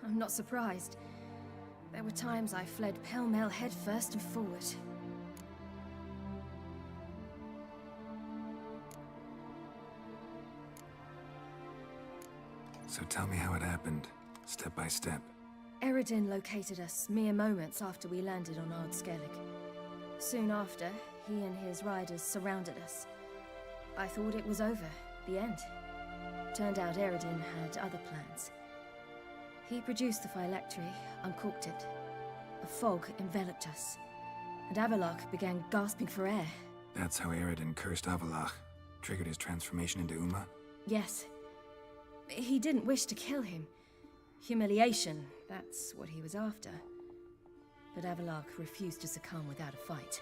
I'm not surprised. There were times I fled pell-mell headfirst and forward. So tell me how it happened, step by step. Eredin located us mere moments after we landed on Ard Skellig. Soon after, he and his riders surrounded us. I thought it was over, the end. Turned out Eredin had other plans. He produced the phylactery, uncorked it. A fog enveloped us, and Avallac'h began gasping for air. That's how Eredin cursed Avallac'h, triggered his transformation into Uma? Yes. He didn't wish to kill him. Humiliation, that's what he was after. But Avallac'h refused to succumb without a fight.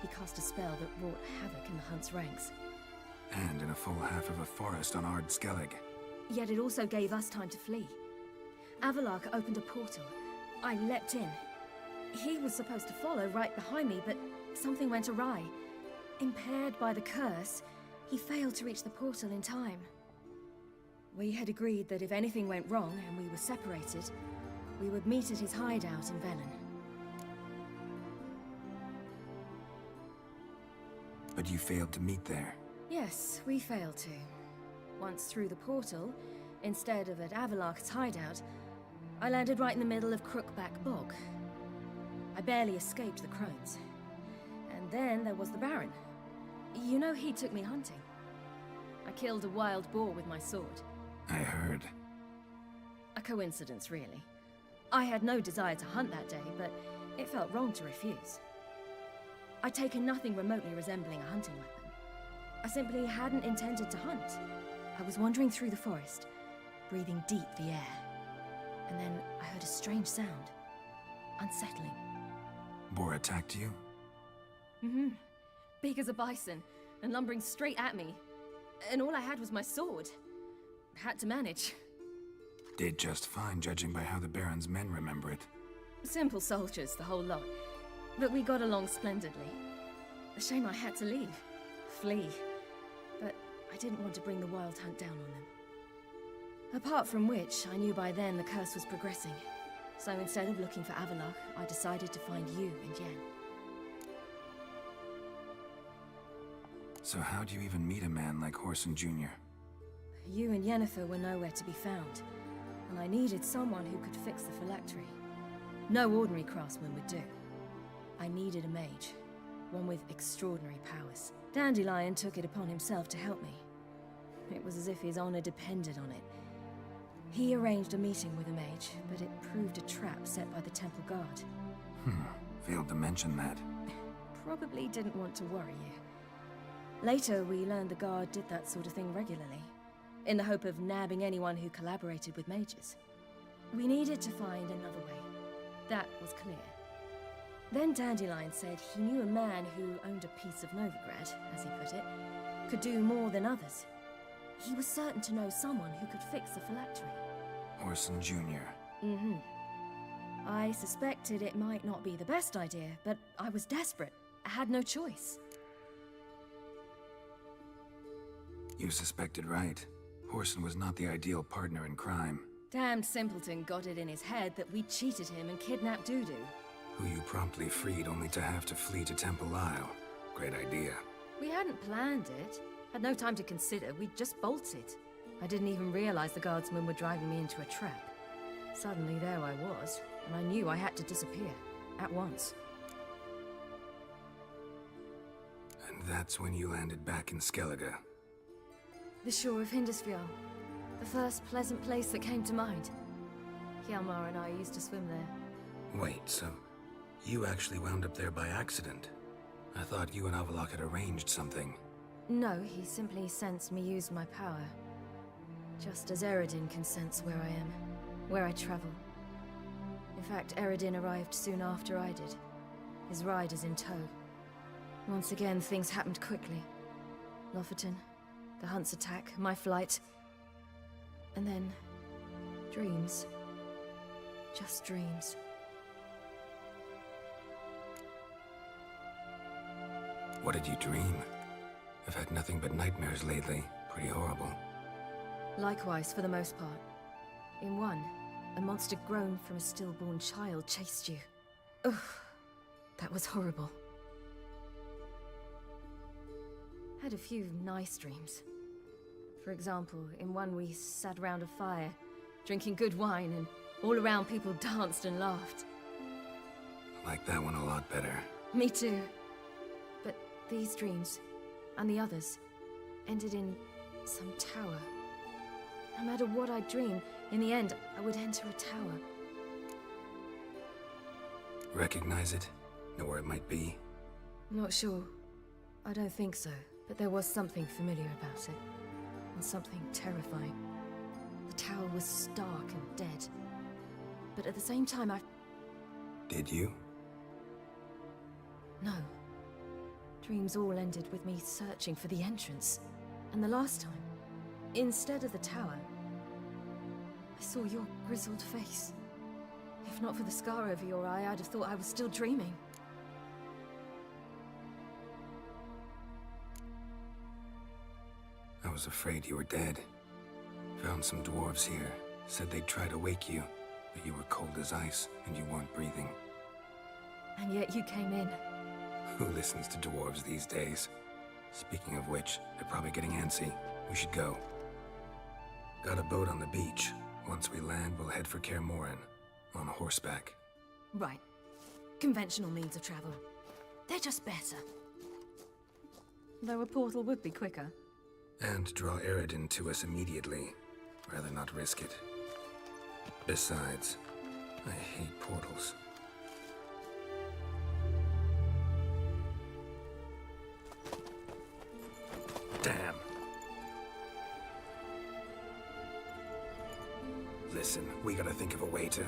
He cast a spell that wrought havoc in the hunt's ranks. And in a full half of a forest on Ard Skellig. Yet it also gave us time to flee. Avallac'h opened a portal. I leapt in. He was supposed to follow right behind me, but something went awry. Impaired by the curse, he failed to reach the portal in time. We had agreed that if anything went wrong and we were separated, we would meet at his hideout in Velen. But you failed to meet there. Yes, we failed to. Once through the portal, Instead of at Avalok's hideout, I landed right in the middle of Crookback Bog. I barely escaped the crones. And then there was the Baron. You know, he took me hunting. I killed a wild boar with my sword. I heard. A coincidence, really. I had no desire to hunt that day, but it felt wrong to refuse. I'd taken nothing remotely resembling a hunting weapon. I simply hadn't intended to hunt. I was wandering through the forest, breathing deep the air. And then I heard a strange sound. Unsettling. Boar attacked you? Mm-hmm. Big as a bison, and lumbering straight at me. And all I had was my sword. Had to manage. Did just fine, judging by how the Baron's men remember it. Simple soldiers, the whole lot. But we got along splendidly. A shame I had to leave. Flee. But I didn't want to bring the wild hunt down on them. Apart from which, I knew by then the curse was progressing. So instead of looking for Avalok, I decided to find you and Yen. So how do you even meet a man like Whoreson Jr.? You and Yennefer were nowhere to be found, and I needed someone who could fix the phylactery. No ordinary craftsman would do. I needed a mage, one with extraordinary powers. Dandelion took it upon himself to help me. It was as if his honor depended on it. He arranged a meeting with a mage, but it proved a trap set by the Temple Guard. Failed to mention that. Probably didn't want to worry you. Later, we learned the Guard did that sort of thing regularly, in the hope of nabbing anyone who collaborated with mages. We needed to find another way. That was clear. Then Dandelion said he knew a man who owned a piece of Novigrad, as he put it, could do more than others. He was certain to know someone who could fix the phylactery. Whoreson Jr. Mm-hmm. I suspected it might not be the best idea, but I was desperate. I had no choice. You suspected right. Whoreson was not the ideal partner in crime. Damned simpleton got it in his head that we cheated him and kidnapped Dudu. Who you promptly freed only to have to flee to Temple Isle. Great idea. We hadn't planned it. Had no time to consider. We just bolted. I didn't even realize the guardsmen were driving me into a trap. Suddenly there I was, and I knew I had to disappear. At once. And that's when you landed back in Skellige. The shore of Hindisfjall. The first pleasant place that came to mind. Hjalmar and I used to swim there. Wait, so you actually wound up there by accident? I thought you and Avalok had arranged something. No, he simply sensed me use my power. Just as Eredin can sense where I am, where I travel. In fact, Eredin arrived soon after I did. His riders in tow. Once again, things happened quickly. Lofoten, the Hunt's attack, my flight. And then, dreams. Just dreams. What did you dream? I've had nothing but nightmares lately. Pretty horrible. Likewise, for the most part. In one, a monster grown from a stillborn child chased you. Ugh, that was horrible. Had a few nice dreams. For example, in one we sat around a fire, drinking good wine, and all around people danced and laughed. I like that one a lot better. Me too. But these dreams, and the others, ended in some tower. No matter what I dreamed, in the end, I would enter a tower. Recognize it? Know where it might be? Not sure. I don't think so, but there was something familiar about it. And something terrifying. The tower was stark and dead. But at the same time, Did you? No. Dreams all ended with me searching for the entrance. And the last time, instead of the tower, I saw your grizzled face. If not for the scar over your eye, I'd have thought I was still dreaming. I was afraid you were dead. Found some dwarves here. Said they'd try to wake you, but you were cold as ice and you weren't breathing. And yet you came in. Who listens to dwarves these days? Speaking of which, they're probably getting antsy. We should go. Got a boat on the beach. Once we land, we'll head for Kaer Morhen, on horseback. Right. Conventional means of travel. They're just better. Though a portal would be quicker. And draw Eredin to us immediately. Rather not risk it. Besides, I hate portals. Damn. Listen, we gotta think of a way to...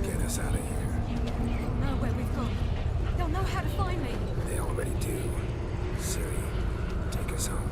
Get us out of here. They'll know where we've gone. They'll know how to find me. They already do. Ciri, take us home.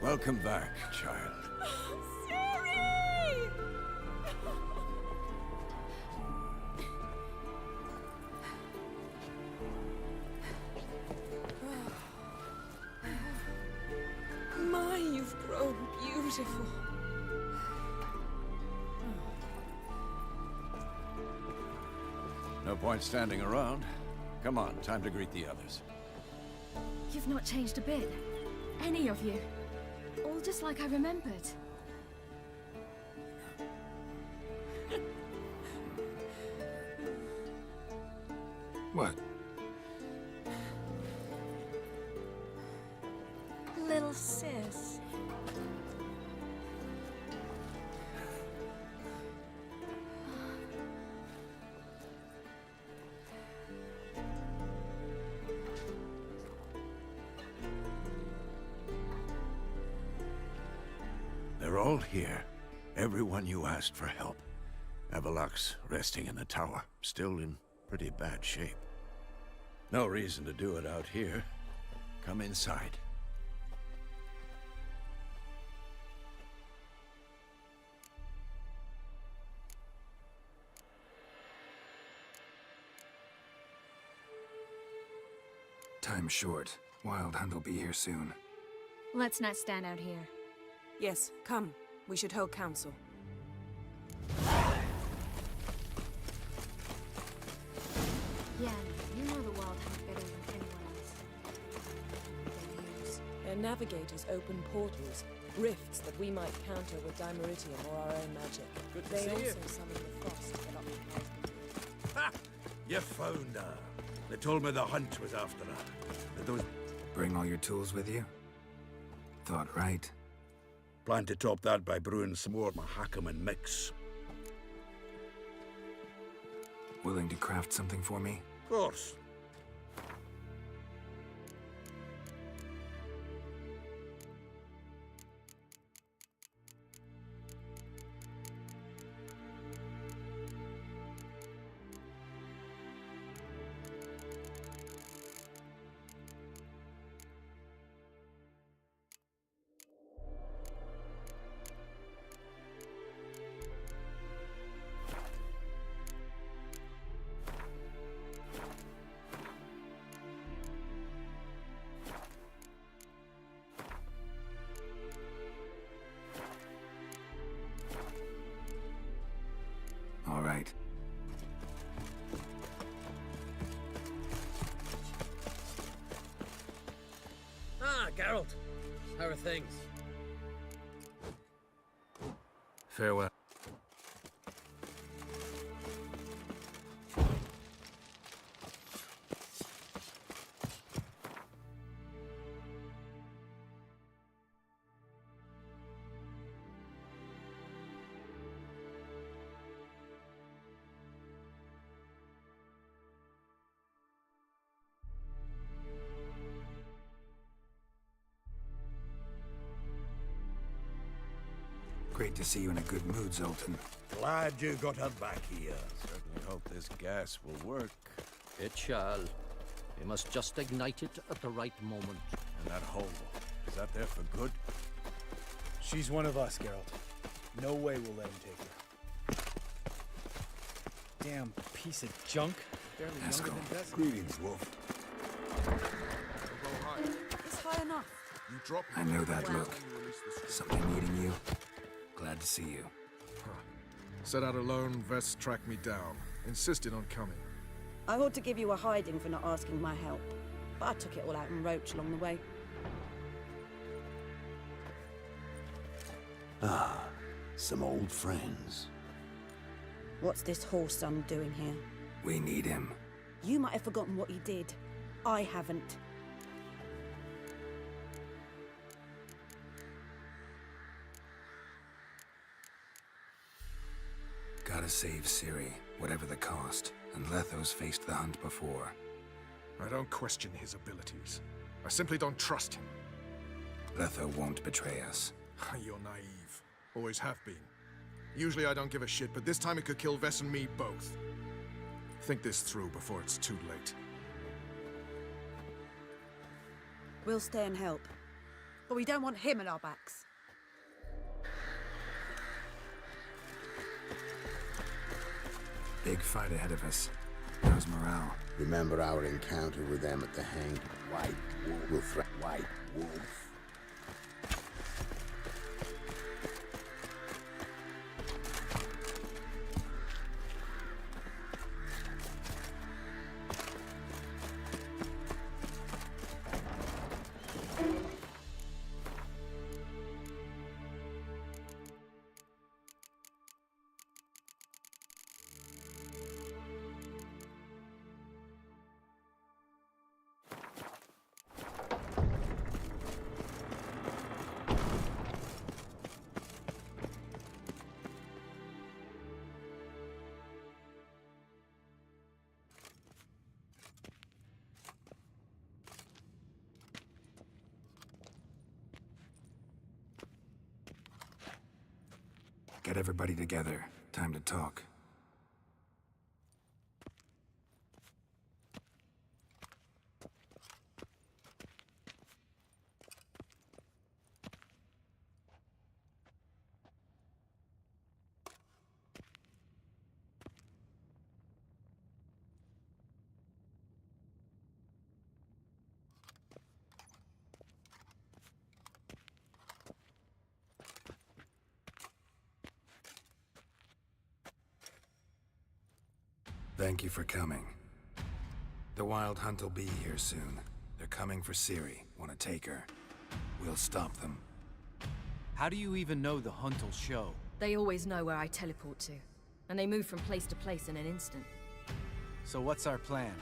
Welcome back, child. My, you've grown beautiful. No point standing around. Come on, time to greet the others. You've not changed a bit. Any of you. All just like I remembered. What? Little sis. They're all here. Everyone you asked for help. Avallac'h's resting in the tower, still in pretty bad shape. No reason to do it out here. Come inside. Time's short. Wild Hunt will be here soon. Let's not stand out here. Yes, come. We should hold council. Yeah, you know the Wild Hunt better than anyone else. Their navigators open portals, rifts that we might counter with Dimeritium or our own magic. Good to they see also you. summon the frost that occupies the deep. Ha! You found her. They told me the hunt was after her. That those... Bring all your tools with you? Thought right. Plan to top that by brewing some more Mahakaman mix. Willing to craft something for me? Of course. Ah, Geralt. How are things? Farewell. Great to see you in a good mood, Zoltan. Glad you got her back here. Certainly hope this gas will work. It shall. We must just ignite it at the right moment. And that hole, is that there for good? She's one of us, Geralt. No way we'll let him take her. Damn piece of junk. Barely younger than Desmond. Greetings, Wolf. It's high enough. You drop. I know that look. Something needing you. Glad to see you. Set out alone, Vest tracked me down. Insisted on coming. I ought to give you a hiding for not asking my help, but I took it all out in Roach along the way. Ah, some old friends. What's this whoreson doing here? We need him. You might have forgotten what he did. I haven't. Gotta save Ciri, whatever the cost. And Letho's faced the hunt before. I don't question his abilities. I simply don't trust him. Letho won't betray us. You're naive. Always have been. Usually I don't give a shit, but this time it could kill Vess and me both. Think this through before it's too late. We'll stay and help. But we don't want him at our backs. Big fight ahead of us. How's morale? Remember our encounter with them at the Hanged White Wolf? We'll threat White Wolf. Get everybody together. Time to talk. Thank you for coming. The Wild Hunt will be here soon. They're coming for Ciri. Want to take her? We'll stop them. How do you even know the Hunt will show? They always know where I teleport to, and they move from place to place in an instant. So what's our plan?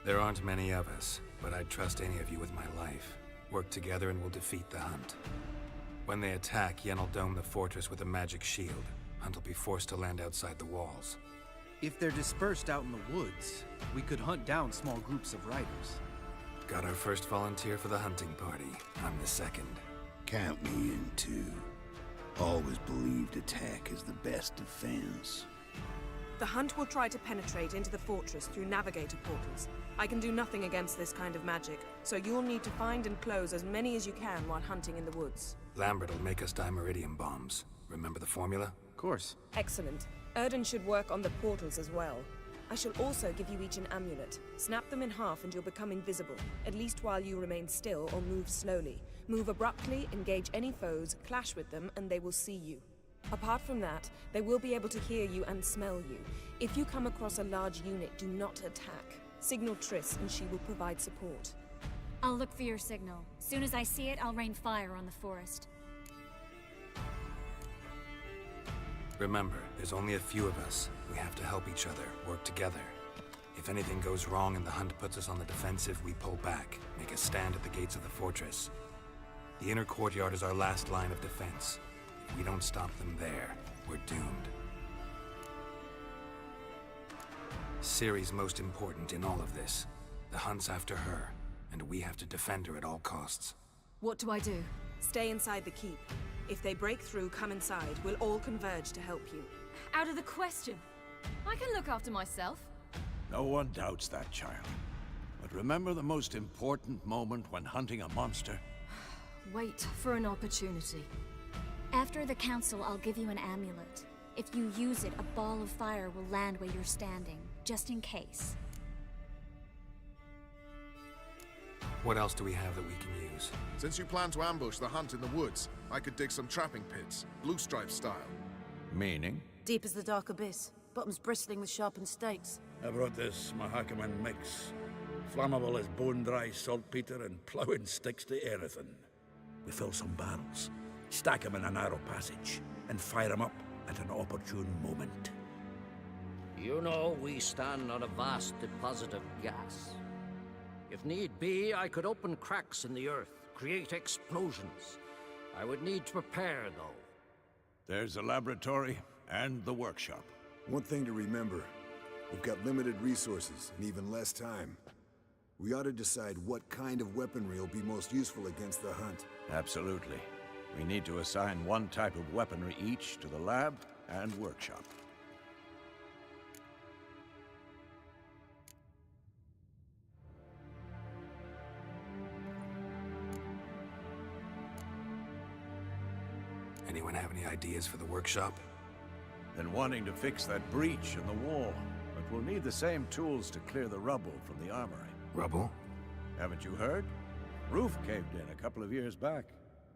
There aren't many of us, but I'd trust any of you with my life. Work together and we'll defeat the Hunt. When they attack, Yen will dome the fortress with a magic shield. Hunt will be forced to land outside the walls. If they're dispersed out in the woods, we could hunt down small groups of riders. Got our first volunteer for the hunting party. I'm the second. Count me in too. Always believed attack is the best defense. The Hunt will try to penetrate into the fortress through navigator portals. I can do nothing against this kind of magic, so you'll need to find and close as many as you can while hunting in the woods. Lambert will make us dimeridium bombs. Remember the formula? Of course. Excellent. Erden should work on the portals as well. I shall also give you each an amulet. Snap them in half and you'll become invisible, at least while you remain still or move slowly. Move abruptly, engage any foes, clash with them, and they will see you. Apart from that, they will be able to hear you and smell you. If you come across a large unit, do not attack. Signal Triss and she will provide support. I'll look for your signal. Soon as I see it, I'll rain fire on the forest. Remember, there's only a few of us. We have to help each other, work together. If anything goes wrong and the hunt puts us on the defensive, we pull back, make a stand at the gates of the fortress. The inner courtyard is our last line of defense. If we don't stop them there, we're doomed. Ciri's most important in all of this. The hunt's after her, and we have to defend her at all costs. What do I do? Stay inside the keep. If they break through, come inside. We'll all converge to help you. Out of the question. I can look after myself. No one doubts that, child. But remember the most important moment when hunting a monster? Wait for an opportunity. After the council, I'll give you an amulet. If you use it, a ball of fire will land where you're standing, just in case. What else do we have that we can use? Since you plan to ambush the hunt in the woods, I could dig some trapping pits, blue stripe style. Meaning? Deep as the dark abyss, bottoms bristling with sharpened stakes. I brought this Mahakaman mix. Flammable as bone-dry saltpeter and ploughing sticks to anything. We fill some barrels, stack them in a narrow passage, and fire them up at an opportune moment. You know, we stand on a vast deposit of gas. If need be, I could open cracks in the earth, create explosions. I would need to prepare, though. There's the laboratory and the workshop. One thing to remember, we've got limited resources and even less time. We ought to decide what kind of weaponry will be most useful against the hunt. Absolutely. We need to assign one type of weaponry each to the lab and workshop. Anyone have any ideas for the workshop? Been wanting to fix that breach in the wall, but we'll need the same tools to clear the rubble from the armory. Rubble? Haven't you heard? Roof caved in a couple of years back.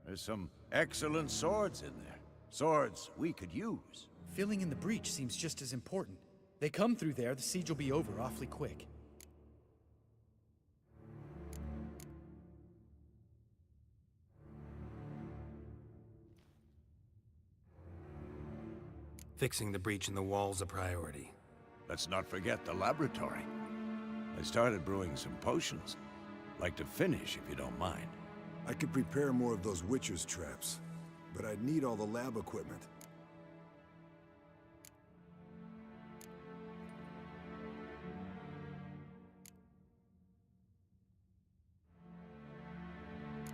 There's some excellent swords in there. Swords we could use. Filling in the breach seems just as important. They come through there, the siege will be over awfully quick. Fixing the breach in the wall's a priority. Let's not forget the laboratory. I started brewing some potions. Like to finish, if you don't mind. I could prepare more of those Witcher's traps, but I'd need all the lab equipment.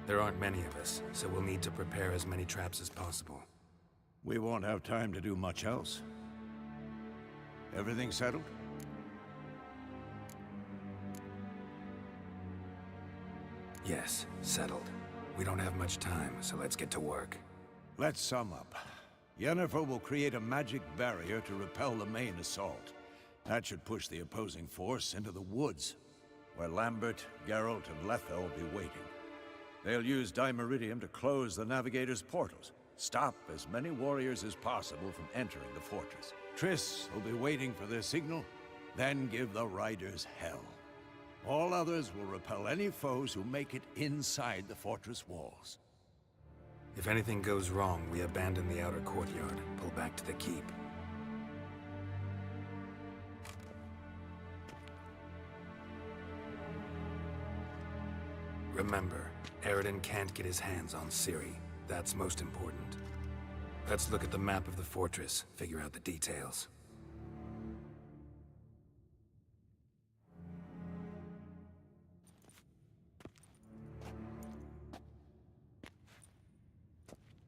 There aren't many of us, so we'll need to prepare as many traps as possible. We won't have time to do much else. Everything settled? Yes, settled. We don't have much time, so let's get to work. Let's sum up. Yennefer will create a magic barrier to repel the main assault. That should push the opposing force into the woods, where Lambert, Geralt, and Letha will be waiting. They'll use Dimeridium to close the Navigator's portals, stop as many warriors as possible from entering the fortress. Triss will be waiting for their signal, then give the riders hell. All others will repel any foes who make it inside the fortress walls. If anything goes wrong, we abandon the outer courtyard, pull back to the keep. Remember, Eredin can't get his hands on Ciri. That's most important. Let's look at the map of the fortress, figure out the details.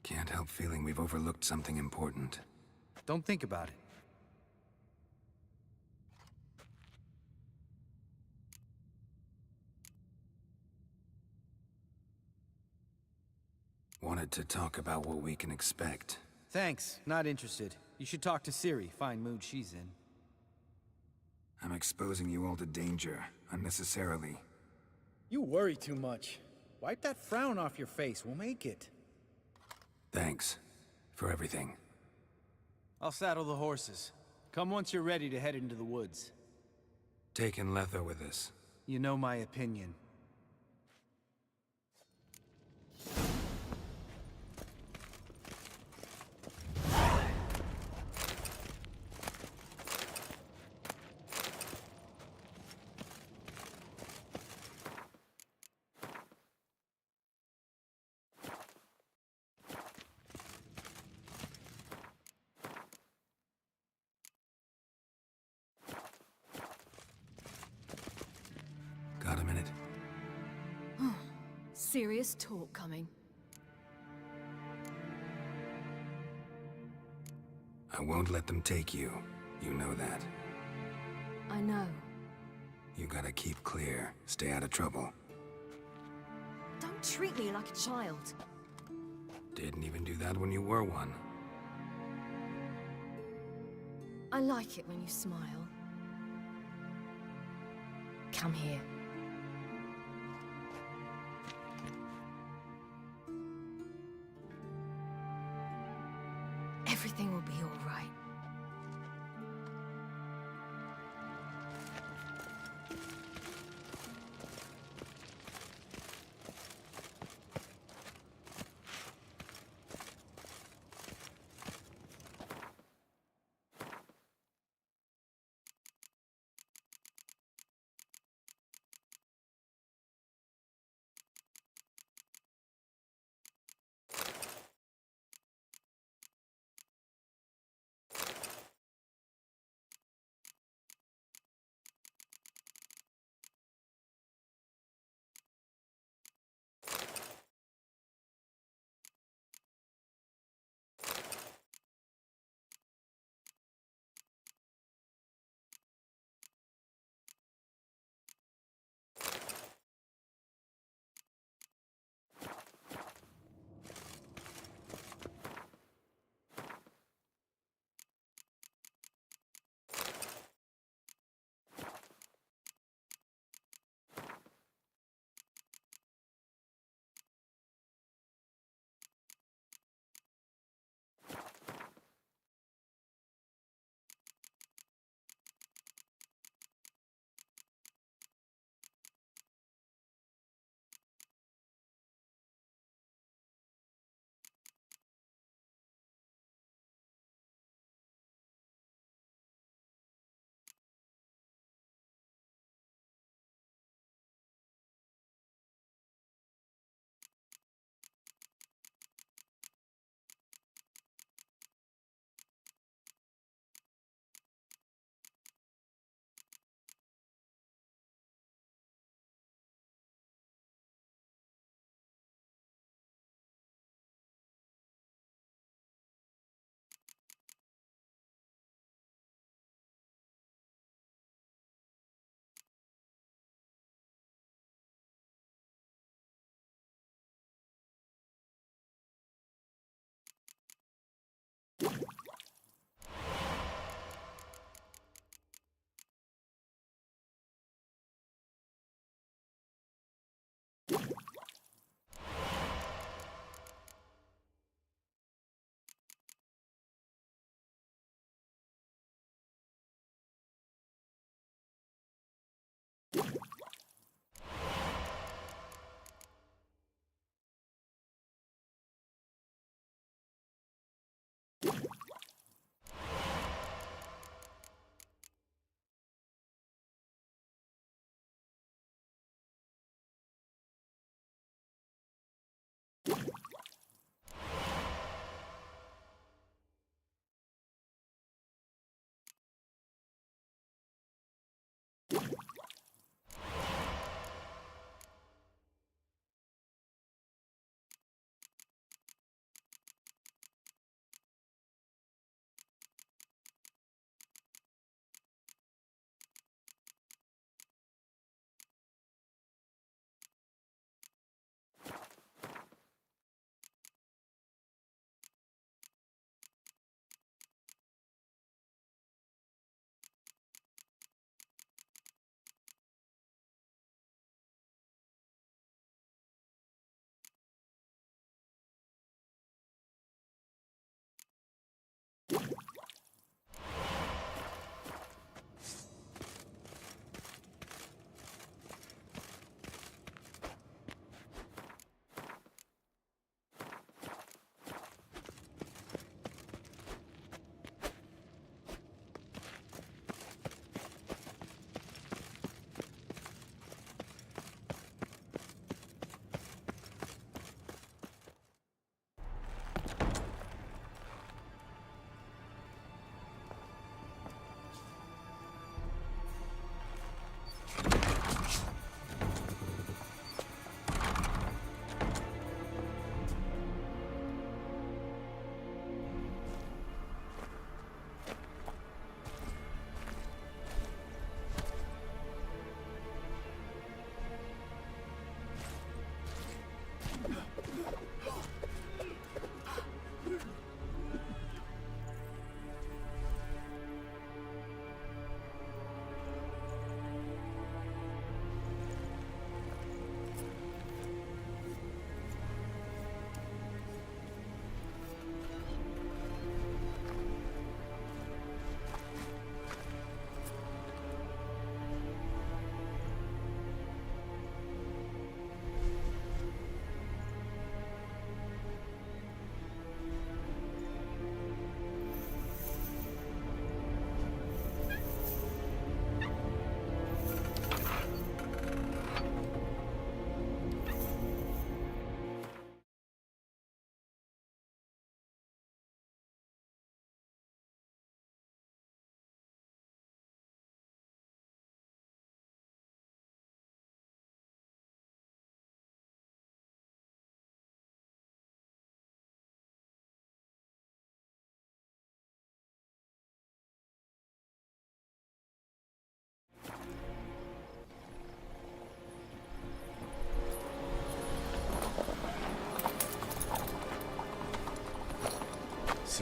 Can't help feeling we've overlooked something important. Don't think about it. Wanted to talk about what we can expect. Thanks, not interested. You should talk to Ciri, fine mood she's in. I'm exposing you all to danger, unnecessarily. You worry too much. Wipe that frown off your face, we'll make it. Thanks. For everything. I'll saddle the horses. Come once you're ready to head into the woods. Taking Letho with us. You know my opinion. Got a minute? Serious talk coming. I won't let them take you. You know that. I know. You gotta keep clear. Stay out of trouble. Don't treat me like a child. Didn't even do that when you were one. I like it when you smile. Come here. Everything will be all right.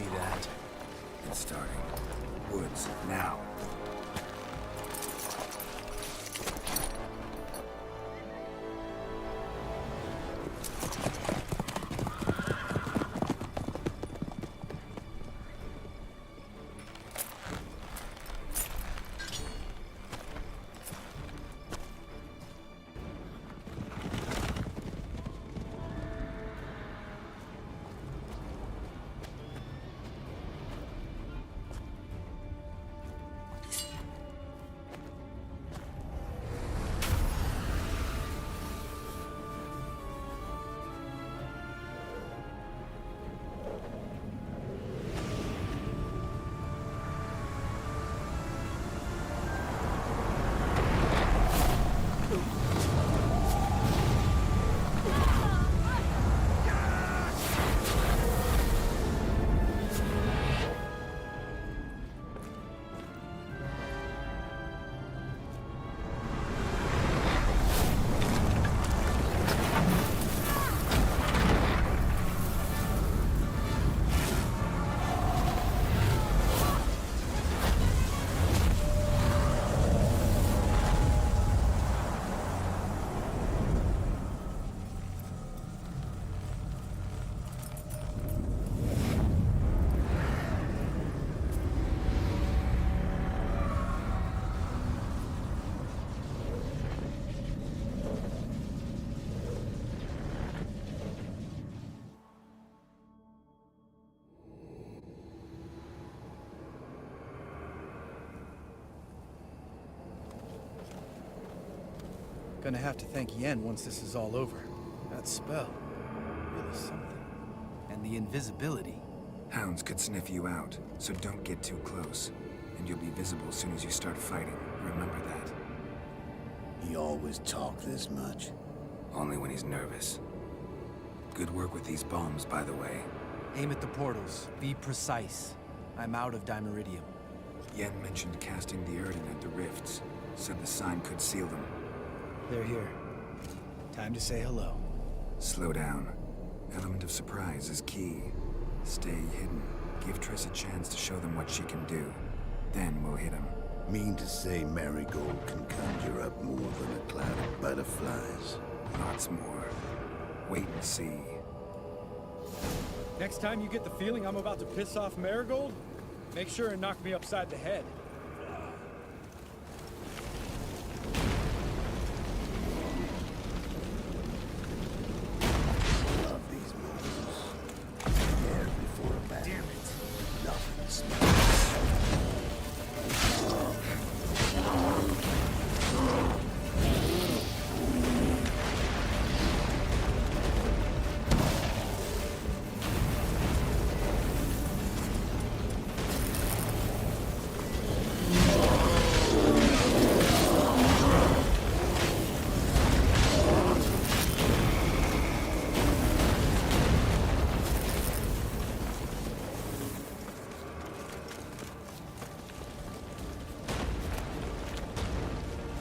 see that. It's starting. Woods, now. Gonna have to thank Yen once this is all over. That spell, really something. And the invisibility. Hounds could sniff you out, so don't get too close. And you'll be visible as soon as you start fighting. Remember that. He always talk this much? Only when he's nervous. Good work with these bombs, by the way. Aim at the portals. Be precise. I'm out of Dimeridium. Yen mentioned casting the Erdin at the rifts. Said the sign could seal them. They're here. Time to say hello. Slow down. Element of surprise is key. Stay hidden. Give Triss a chance to show them what she can do. Then we'll hit them. Mean to say Marigold can conjure up more than a cloud of butterflies? Lots more. Wait and see. Next time you get the feeling I'm about to piss off Marigold, make sure and knock me upside the head.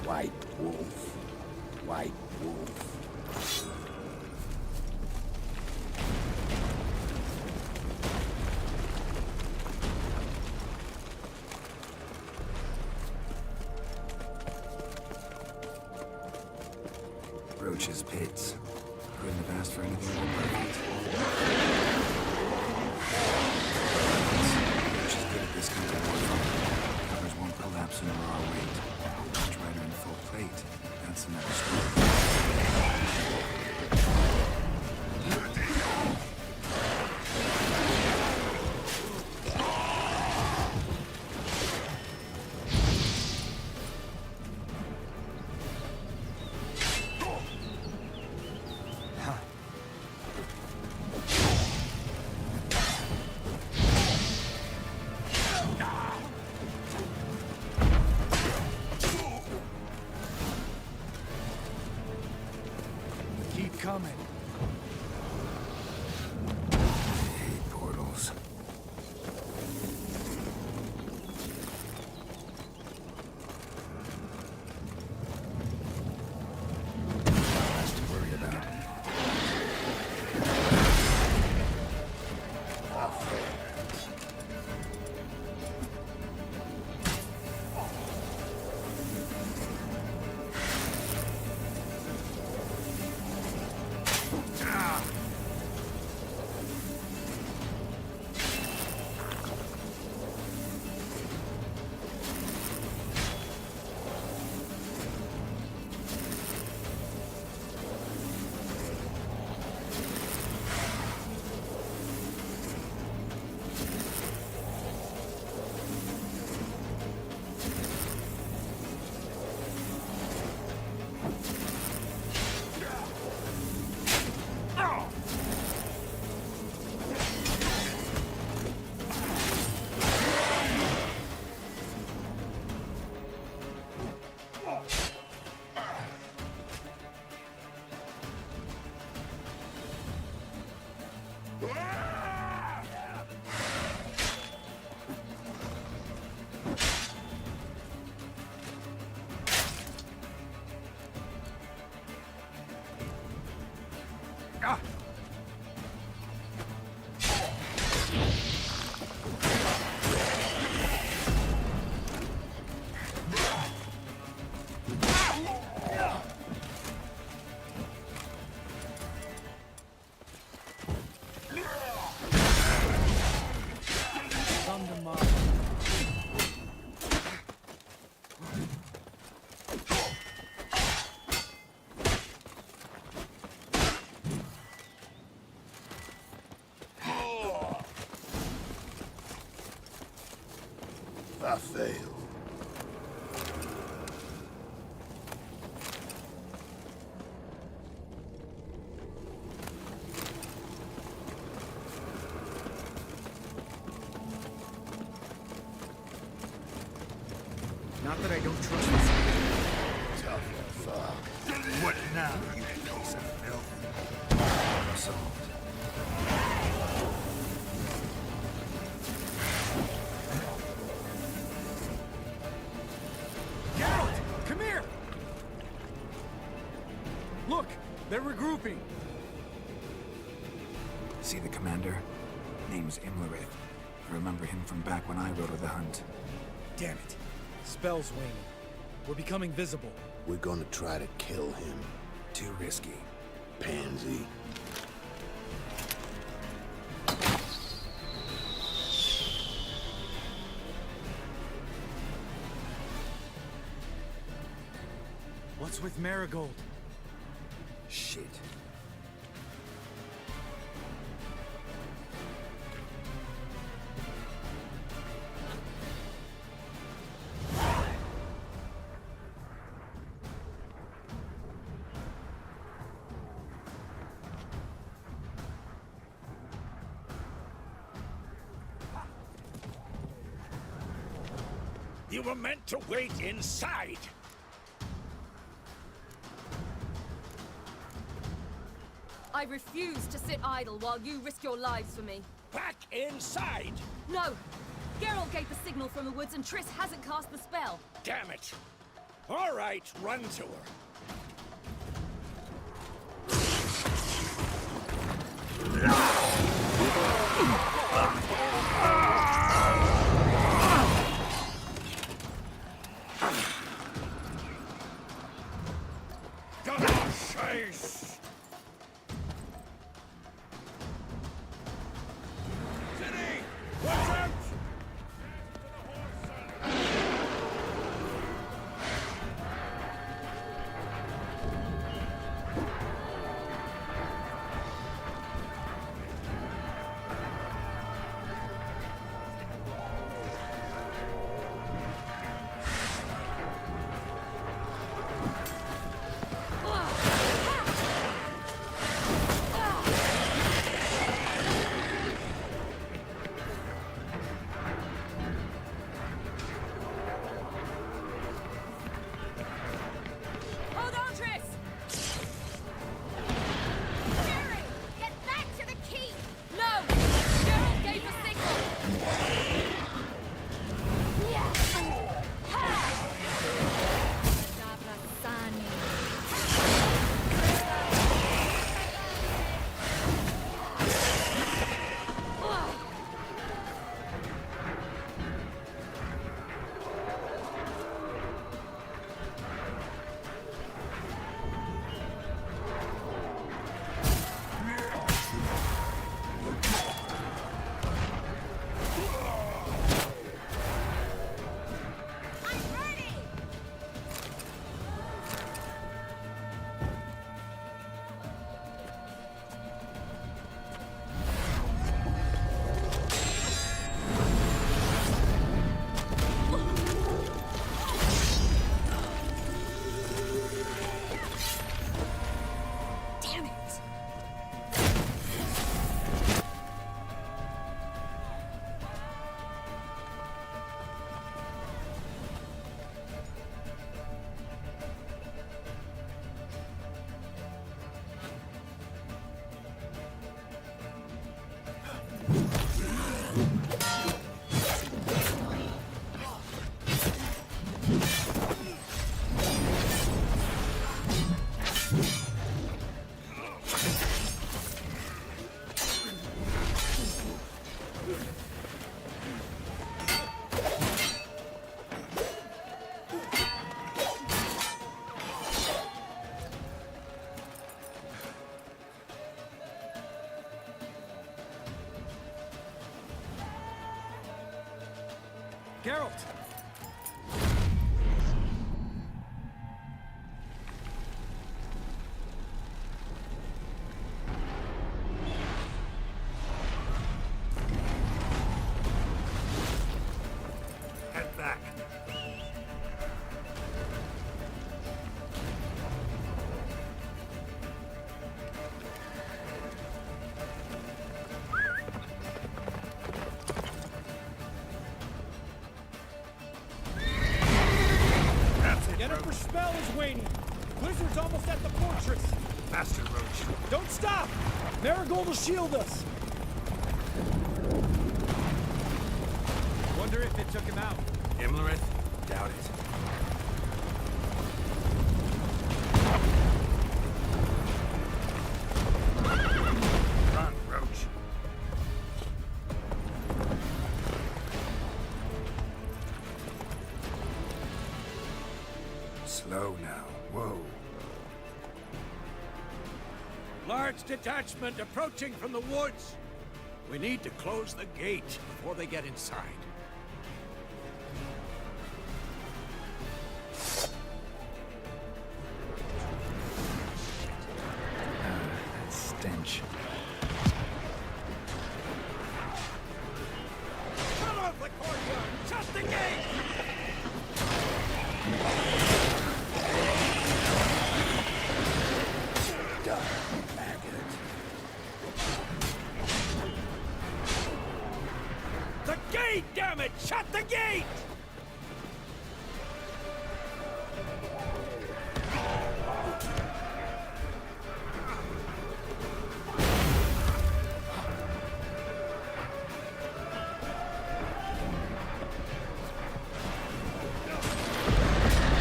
White wolf. White wolf. Roach's pits. Couldn't have asked for anything more perfect. Roach is good at this kind of warfare. Covers won't collapse under our weight. Strider in full plate. That's another story. Coming. I hate portals. Less to worry about. I fail. Not that I don't trust this. Tough fuck. What now, you piece of filth? Solved. Geralt! Come here! Look! They're regrouping! See the commander? Name's Imlerith. I remember him from back when I rode with the Hunt. Damn it. Spell's waning. We're becoming visible. We're gonna try to kill him. Too risky. Pansy. What's with Marigold? Shit. You were meant to wait inside! I refuse to sit idle while you risk your lives for me. Back inside! No! Geralt gave the signal from the woods and Triss hasn't cast the spell. Damn it! All right, run to her. Chase! City! Watch out! Geralt! Head back. Yennefer's spell is waning. Blizzard's almost at the fortress. Faster, Roach. Don't stop! Marigold will shield us. Wonder if it took him out. Imlerith? Doubt it. Run, Roach. Slow now. Whoa. Large detachment approaching from the woods. We need to close the gate before they get inside. That stench. Cut off the courtyard! Shut the gate! The gate, damn it! Shut the gate!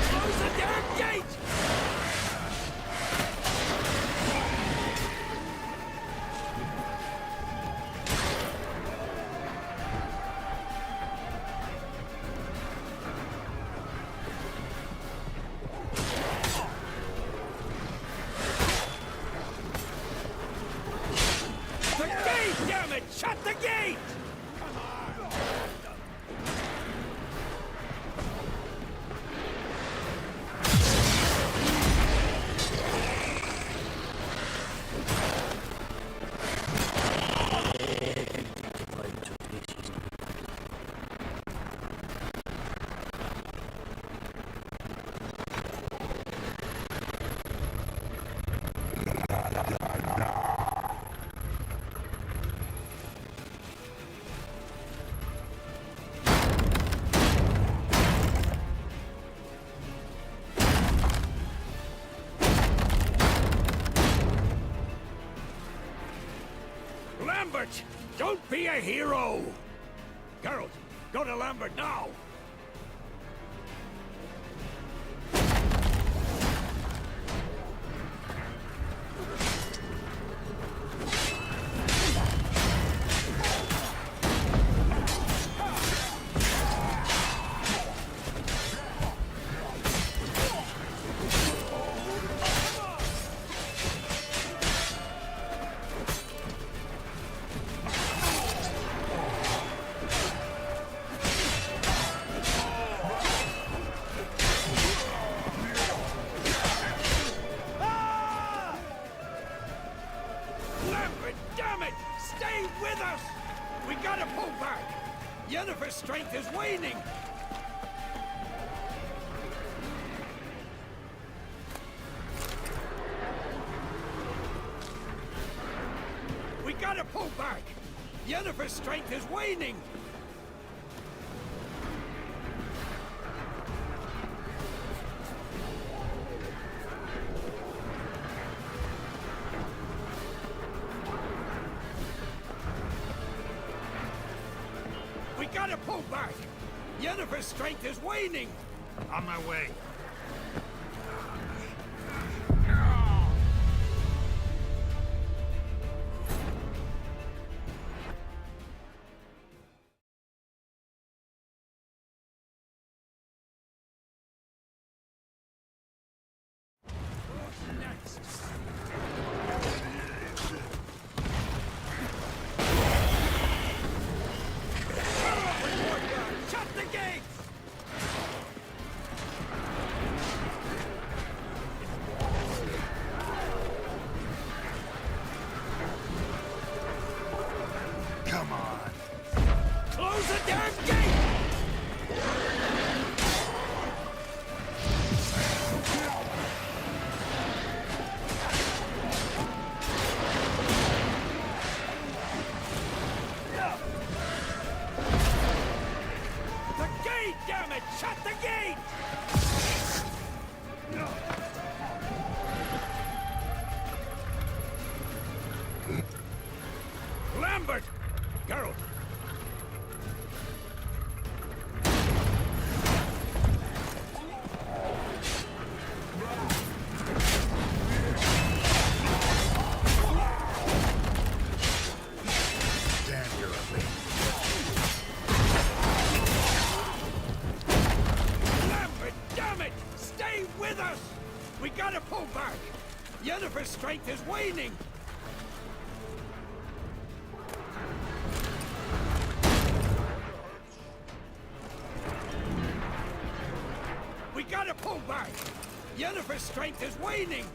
Close the damn gate! The gate, damn it! Shut the gate! Lambert! Don't be a hero! Geralt, go to Lambert now! Lambert, damn it! Stay with us! We gotta pull back! Yennefer's strength is waning! We gotta pull back! Yennefer's strength is waning! We gotta pull back! Yennefer's strength is waning! On my way. Shut the gate! Come on. Close the damn gate! The gate, damn it! Shut the gate! Lambert! Geralt! Damn, you're a lady. Lambert, damn it! Stay with us! We gotta pull back! Yennefer's strength is waning! We gotta pull back! Yennefer's strength is waning!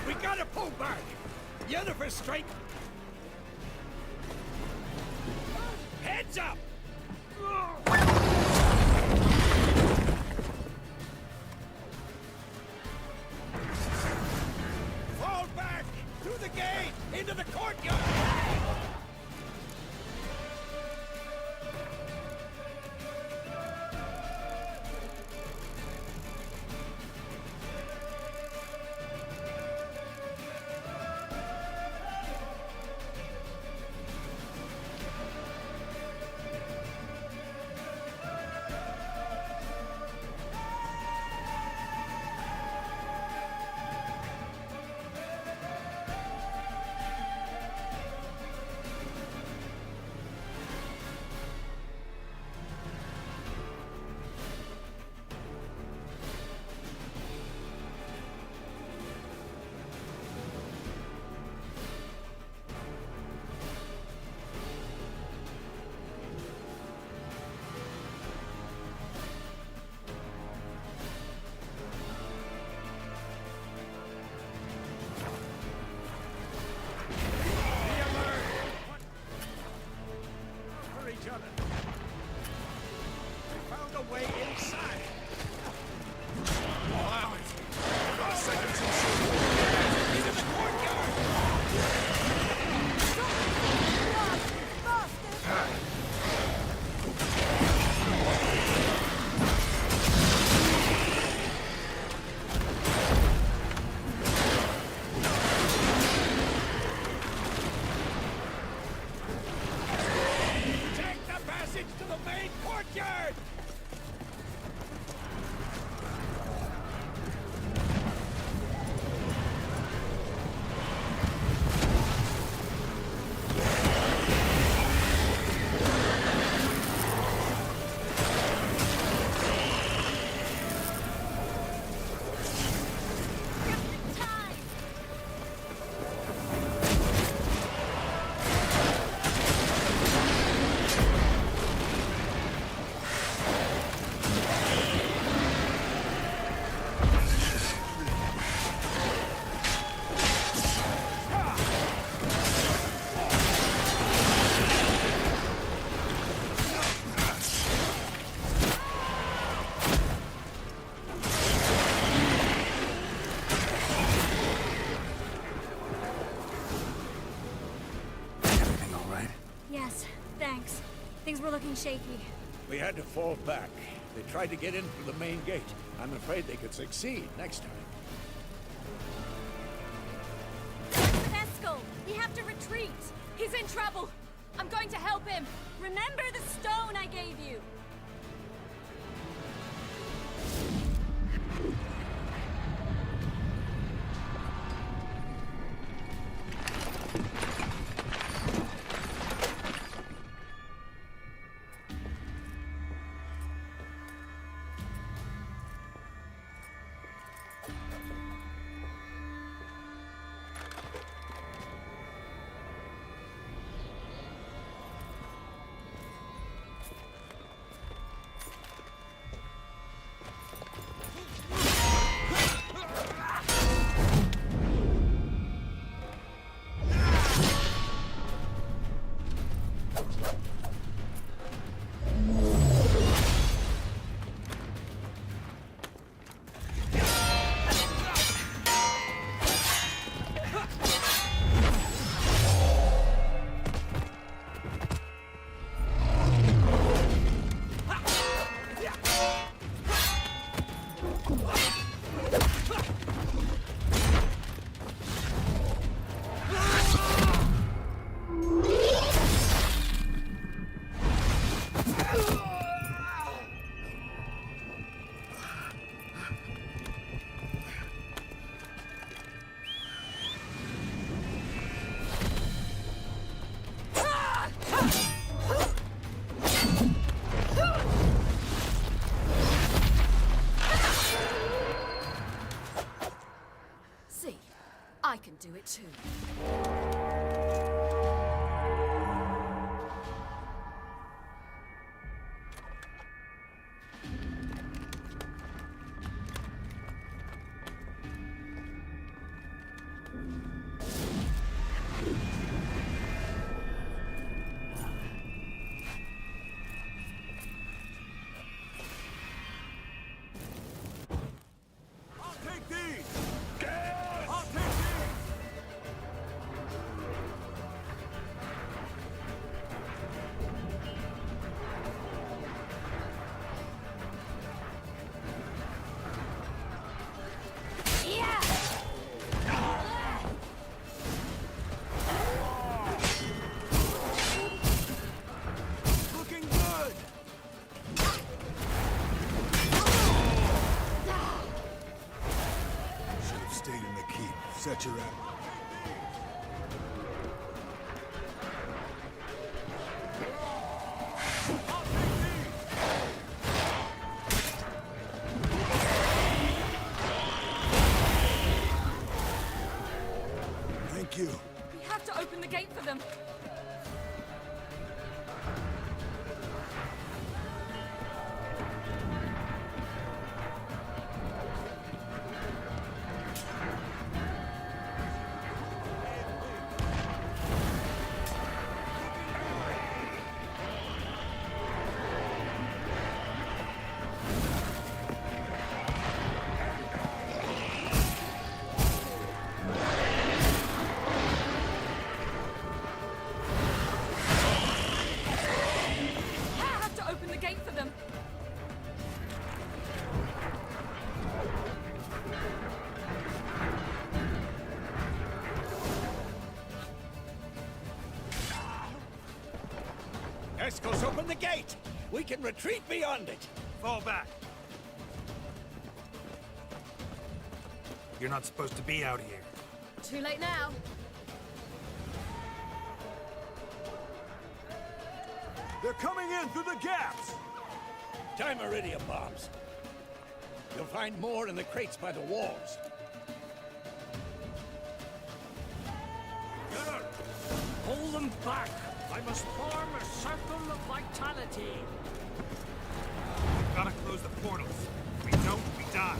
We gotta pull back! Yennefer's strength... Heads up! Fall back! Through the gate! Into the courtyard! Each other. We found a way inside. Allow it. Seconds into the courtyard. To the main courtyard! Thanks. Things were looking shaky. We had to fall back. They tried to get in through the main gate. I'm afraid they could succeed next time. Veskel! We have to retreat! He's in trouble! I'm going to help him! Remember the stone I gave you! it too. Set your up. Thank you. We have to open the gate for them. Escos, open the gate! We can retreat beyond it! Fall back. You're not supposed to be out here. Too late now. They're coming in through the gaps! Time Iridium bombs. You'll find more in the crates by the walls. Hold them back! I must form a circle of vitality. We've gotta close the portals. If we don't, we die.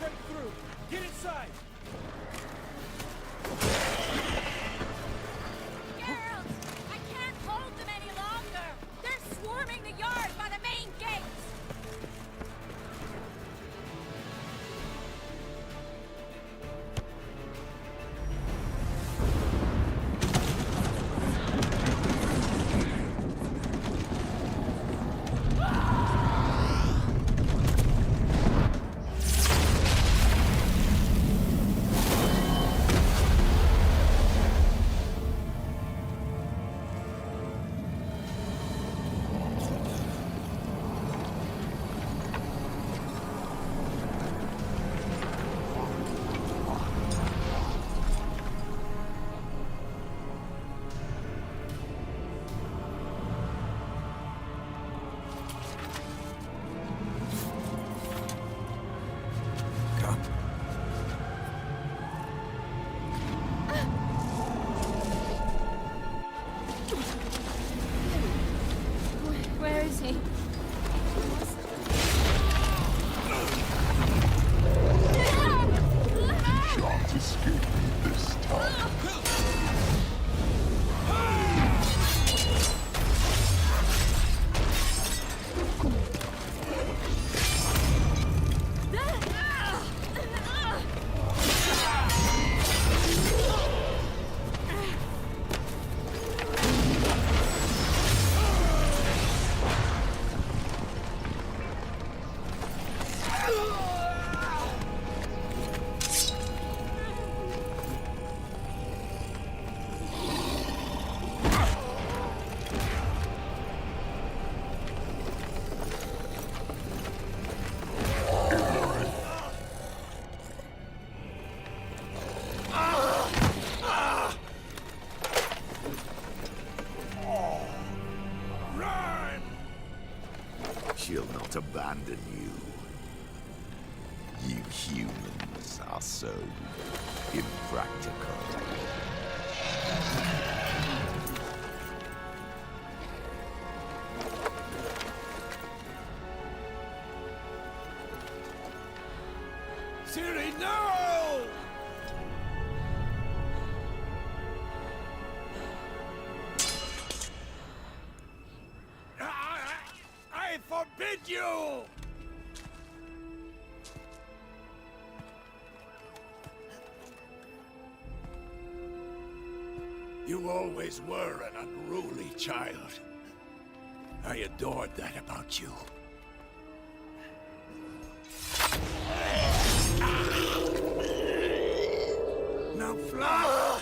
break through! Get inside! Geralt! I can't hold them any longer! They're swarming the yard by the main gates! Where is he? Shan't escape this time. She'll not abandon you. You humans are so impractical. Ciri, no! I forbid you! You always were an unruly child. I adored that about you. Now fly!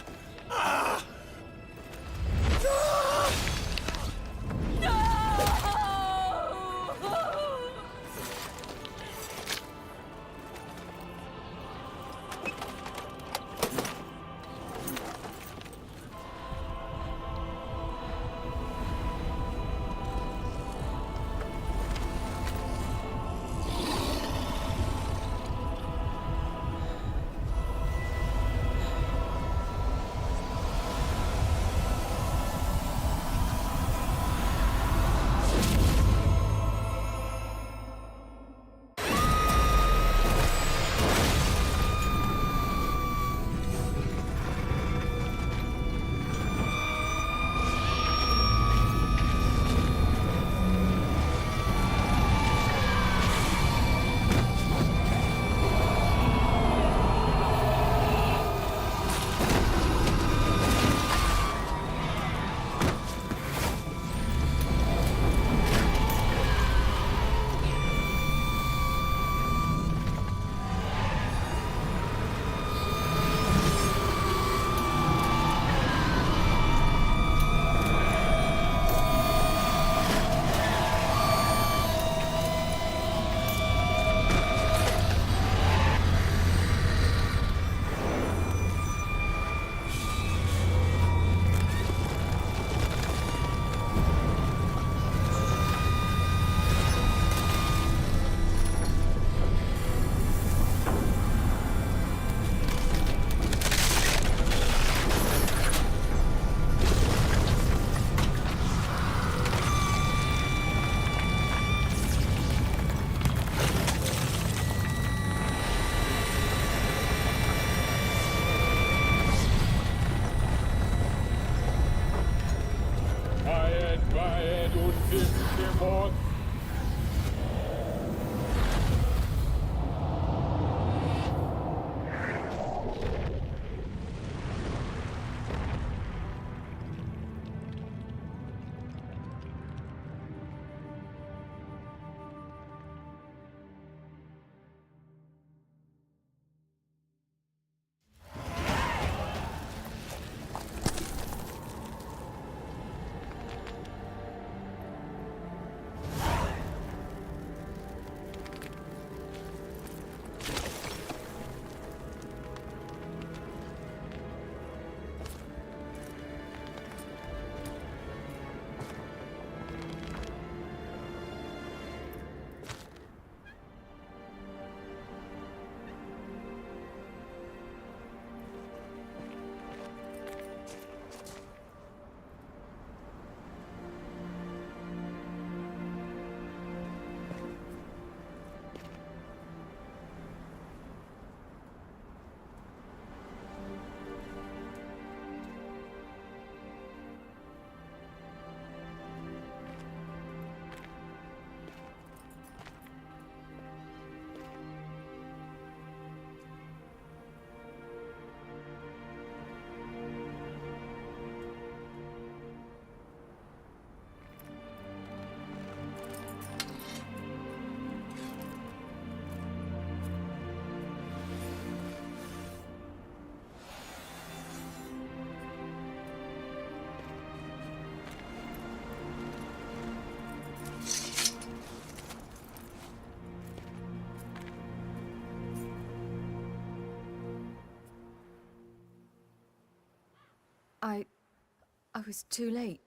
I was too late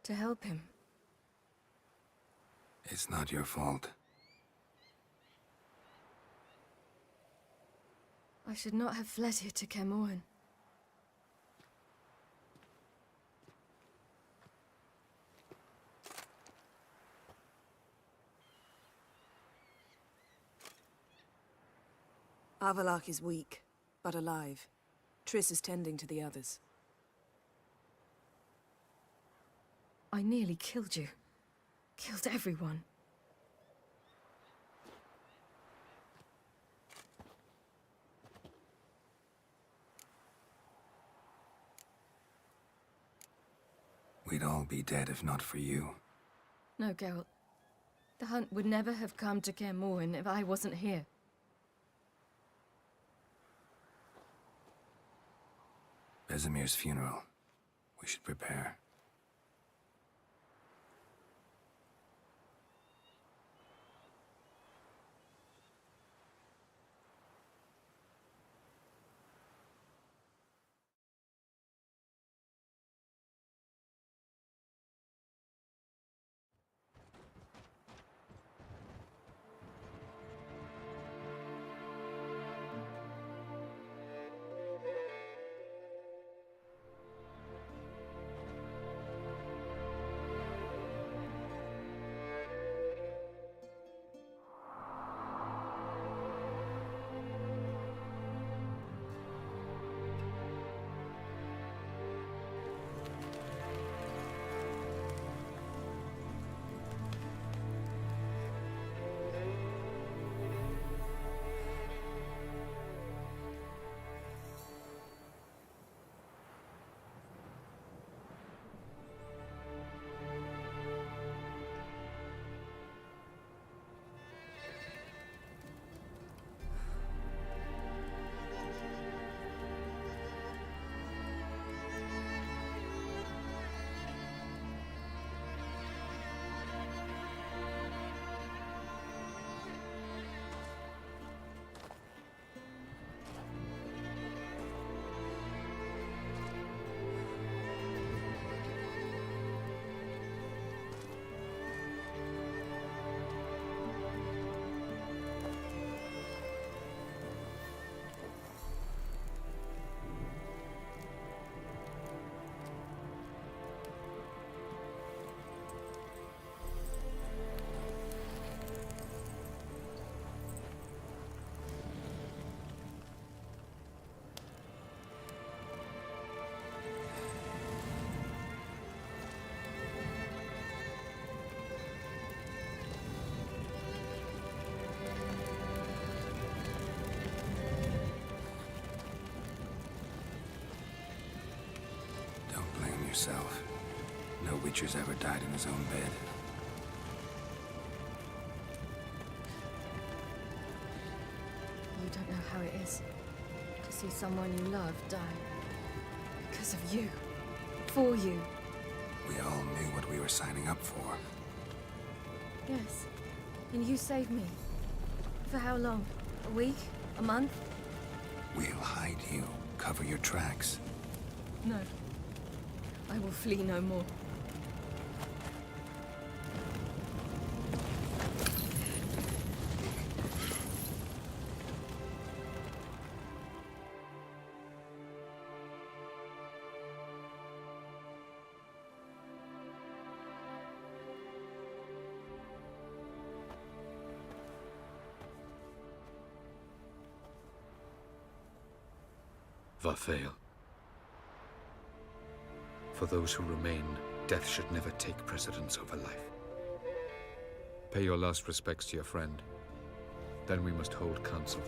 to help him. It's not your fault. I should not have fled here to Kaer Morhen. Avallac'h is weak, but alive. Triss is tending to the others. I nearly killed you. Killed everyone. We'd all be dead if not for you. No, Geralt. The hunt would never have come to Kaer Morhen if I wasn't here. Vesemir's funeral. We should prepare. Yourself. No Witcher's ever died in his own bed. You don't know how it is to see someone you love die. Because of you. For you. We all knew what we were signing up for. Yes. And you saved me. For how long? A week? A month? We'll hide you. Cover your tracks. No. I will flee no more. Varthael. For those who remain, death should never take precedence over life. Pay your last respects to your friend. Then we must hold council.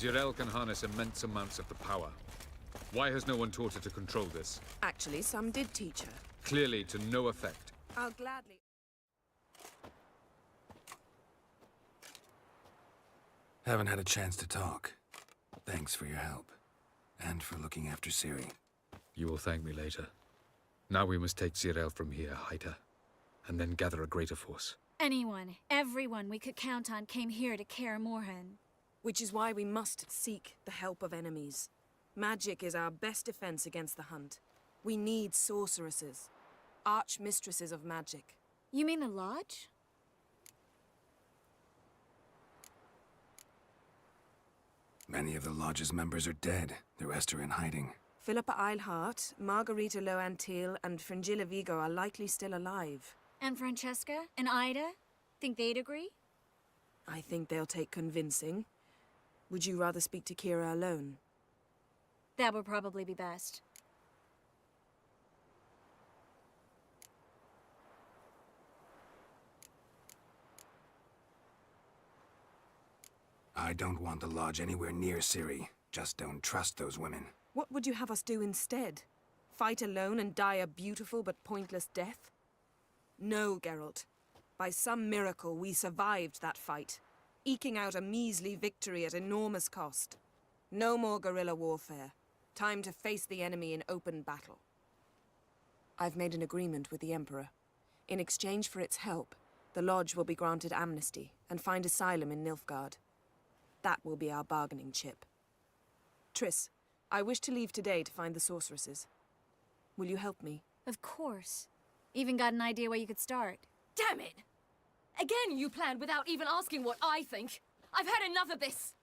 Zirael can harness immense amounts of the power. Why has no one taught her to control this? Actually, some did teach her. Clearly to no effect. I'll gladly... Haven't had a chance to talk. Thanks for your help. And for looking after Ciri. You will thank me later. Now we must take Zirael from here, hide her, and then gather a greater force. Anyone, everyone we could count on came here to Kaer Morhen. Which is why we must seek the help of enemies. Magic is our best defense against the Hunt. We need sorceresses. Archmistresses of magic. You mean the Lodge? Many of the Lodge's members are dead. The rest are in hiding. Philippa Eilhart, Margarita Loantil, and Fringilla Vigo are likely still alive. And Francesca? And Ida? Think they'd agree? I think they'll take convincing. Would you rather speak to Kira alone? That would probably be best. I don't want the Lodge anywhere near Ciri. Just don't trust those women. What would you have us do instead? Fight alone and die a beautiful but pointless death? No, Geralt. By some miracle, we survived that fight, eking out a measly victory at enormous cost. No more guerrilla warfare. Time to face the enemy in open battle. I've made an agreement with the Emperor. In exchange for its help, the Lodge will be granted amnesty and find asylum in Nilfgaard. That will be our bargaining chip. Triss, I wish to leave today to find the sorceresses. Will you help me? Of course. Even got an idea where you could start. Damn it! Again you planned without even asking what I think. I've had enough of this.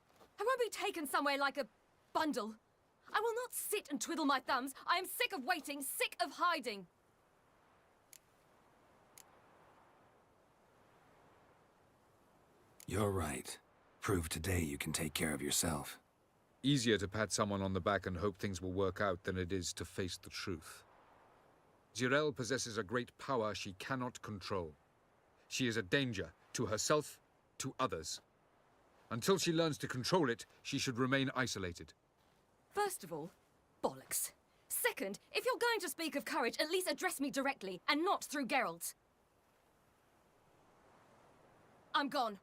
I won't be taken somewhere like a bundle. I will not sit and twiddle my thumbs. I am sick of waiting, sick of hiding. You're right. Prove today you can take care of yourself. Easier to pat someone on the back and hope things will work out than it is to face the truth. Zirael possesses a great power she cannot control. She is a danger to herself, to others. Until she learns to control it, she should remain isolated. First of all, bollocks. Second, if you're going to speak of courage, at least address me directly, and not through Geralt. I'm gone.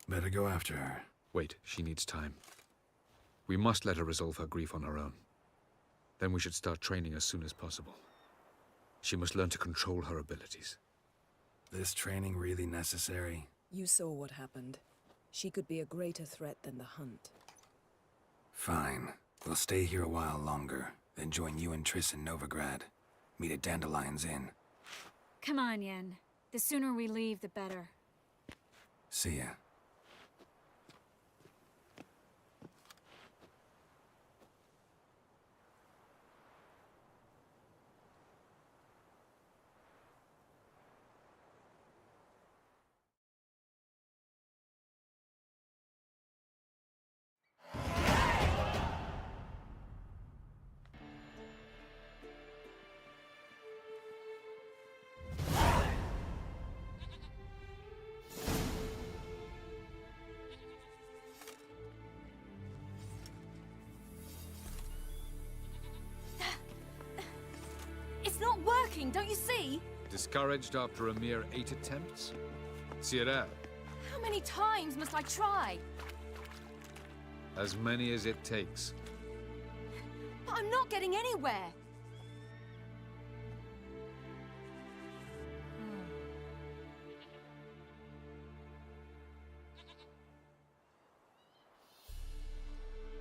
Better go after her. Wait, she needs time. We must let her resolve her grief on her own. Then we should start training as soon as possible. She must learn to control her abilities. This training really necessary? You saw what happened. She could be a greater threat than the Hunt. Fine. We'll stay here a while longer, then join you and Triss in Novigrad. Meet at Dandelion's Inn. Come on, Yen. The sooner we leave, the better. See ya. It's not working, don't you see? Discouraged after a mere 8 attempts? Cyril, How many times must I try? as many as it takes. But I'm not getting anywhere.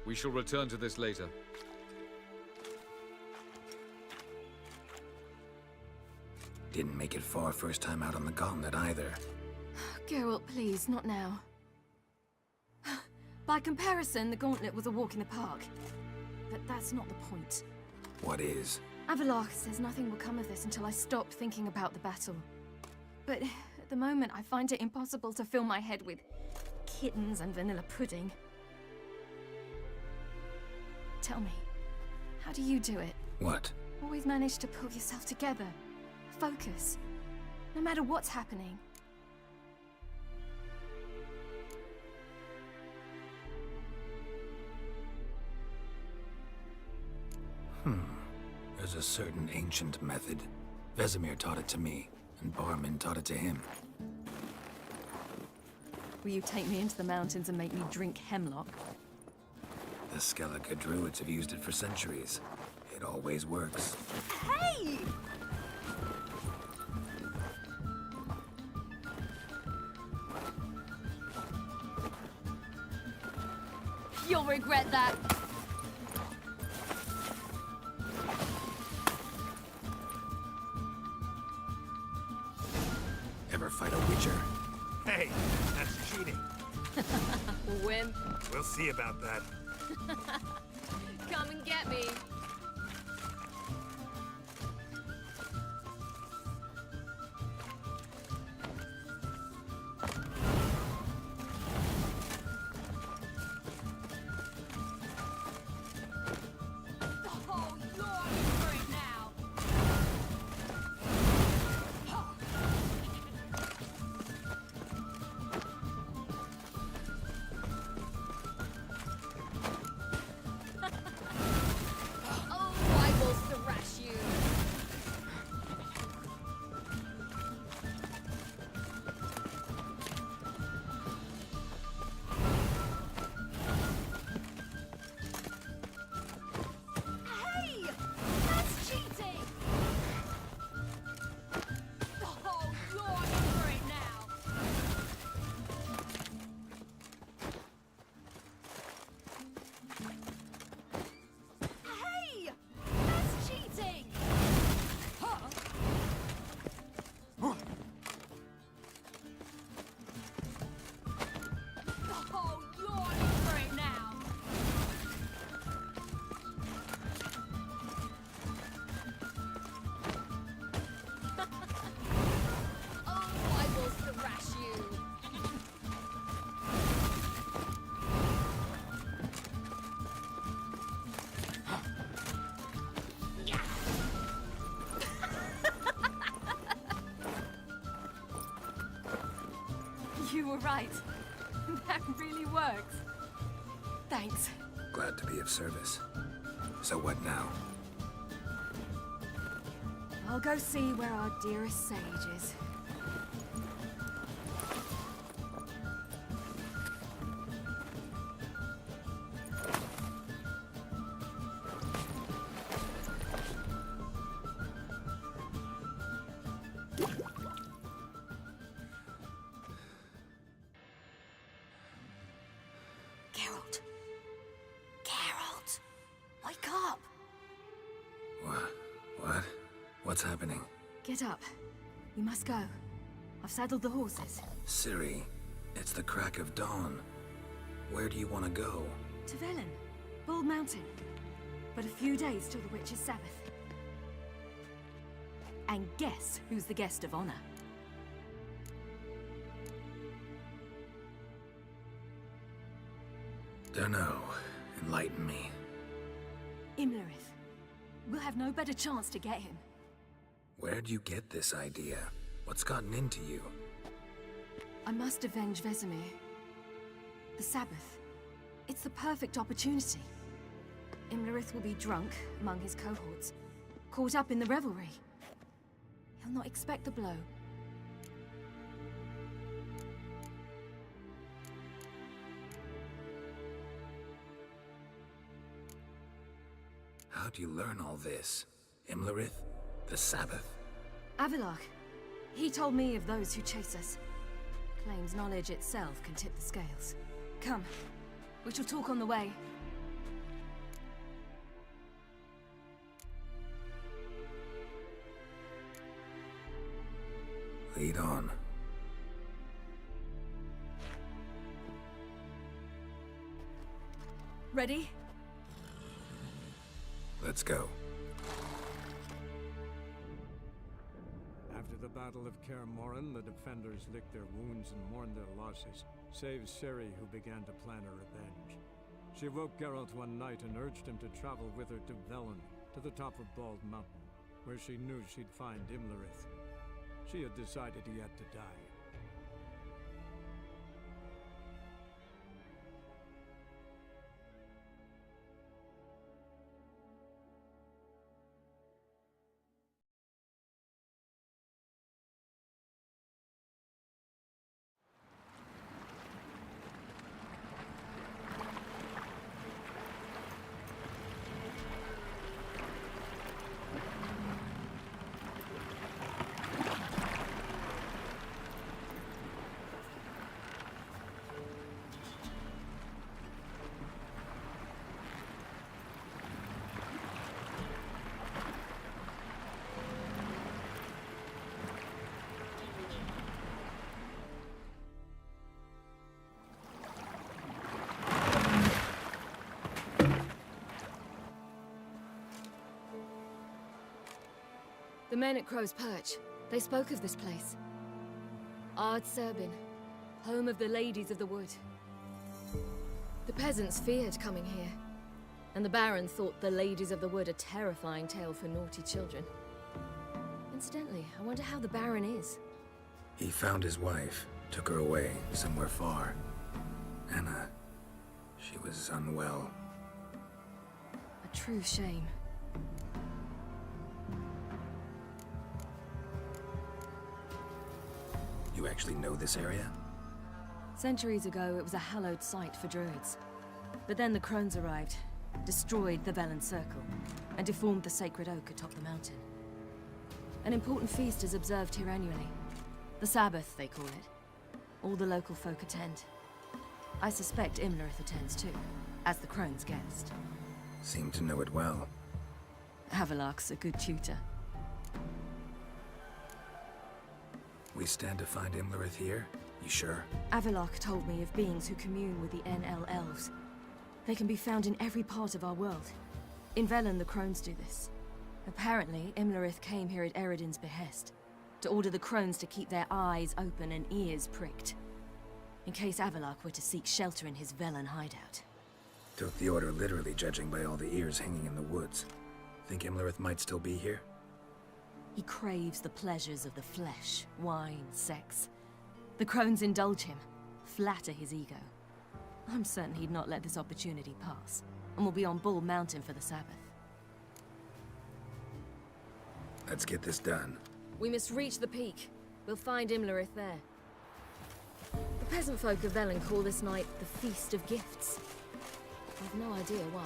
We shall return to this later. Didn't make it far first time out on the gauntlet either. Geralt, please, not now. By comparison, the gauntlet was a walk in the park. But that's not the point. What is? Avallac'h says nothing will come of this until I stop thinking about the battle. But at the moment, I find it impossible to fill my head with kittens and vanilla pudding. Tell me, how do you do it? What? Always manage to pull yourself together. Focus. No matter what's happening. There's a certain ancient method. Vesemir taught it to me, and Barman taught it to him. Will you take me into the mountains and make me drink hemlock? The Skellige druids have used it for centuries. It always works. Hey! You'll regret that. Ever fight a witcher? Hey, that's cheating. Wimp. We'll see about that. Come and get me. You were right. That really works. Thanks. Glad to be of service. So what now? I'll go see where our dearest sage is. What's happening? Get up. You must go. I've saddled the horses. Ciri, it's the crack of dawn. Where do you want to go? To Velen. Bald Mountain. But a few days till the Witch's Sabbath. And guess who's the guest of honor? Dunno. Enlighten me. Imlerith. We'll have no better chance to get him. Where'd you get this idea? What's gotten into you? I must avenge Vesemir. The Sabbath. It's the perfect opportunity. Imlerith will be drunk among his cohorts, caught up in the revelry. He'll not expect the blow. How'd you learn all this? Imlerith? The Sabbath? Avilark. He told me of those who chase us. Claims knowledge itself can tip the scales. Come. We shall talk on the way. Lead on. Ready? Let's go. After the Battle of Kaer Morhen, the defenders licked their wounds and mourned their losses, save Ciri, who began to plan a revenge. She woke Geralt one night and urged him to travel with her to Velen, to the top of Bald Mountain, where she knew she'd find Imlerith. She had decided he had to die. The men at Crow's Perch, they spoke of this place. Ard Serbin, home of the Ladies of the Wood. The peasants feared coming here, and the Baron thought the Ladies of the Wood a terrifying tale for naughty children. Incidentally, I wonder how the Baron is. He found his wife, took her away, somewhere far. Anna, she was unwell. A true shame. You actually know this area? Centuries ago, it was a hallowed site for druids. But then the crones arrived, destroyed the Velen Circle, and deformed the sacred oak atop the mountain. An important feast is observed here annually. The Sabbath, they call it. All the local folk attend. I suspect Imlerith attends too, as the crone's guest. Seem to know it well. Avilark's a good tutor. We stand to find Imlerith here? You sure? Avilark told me of beings who commune with the NL Elves. They can be found in every part of our world. In Velen, the crones do this. Apparently, Imlerith came here at Eredin's behest, to order the crones to keep their eyes open and ears pricked, in case Avilark were to seek shelter in his Velen hideout. Took the order literally, judging by all the ears hanging in the woods. Think Imlerith might still be here? He craves the pleasures of the flesh, wine, sex. The crones indulge him, flatter his ego. I'm certain he'd not let this opportunity pass, and will be on Bald Mountain for the Sabbath. Let's get this done. We must reach the peak. We'll find Imlerith there. The peasant folk of Velen call this night the Feast of Gifts. I've no idea why.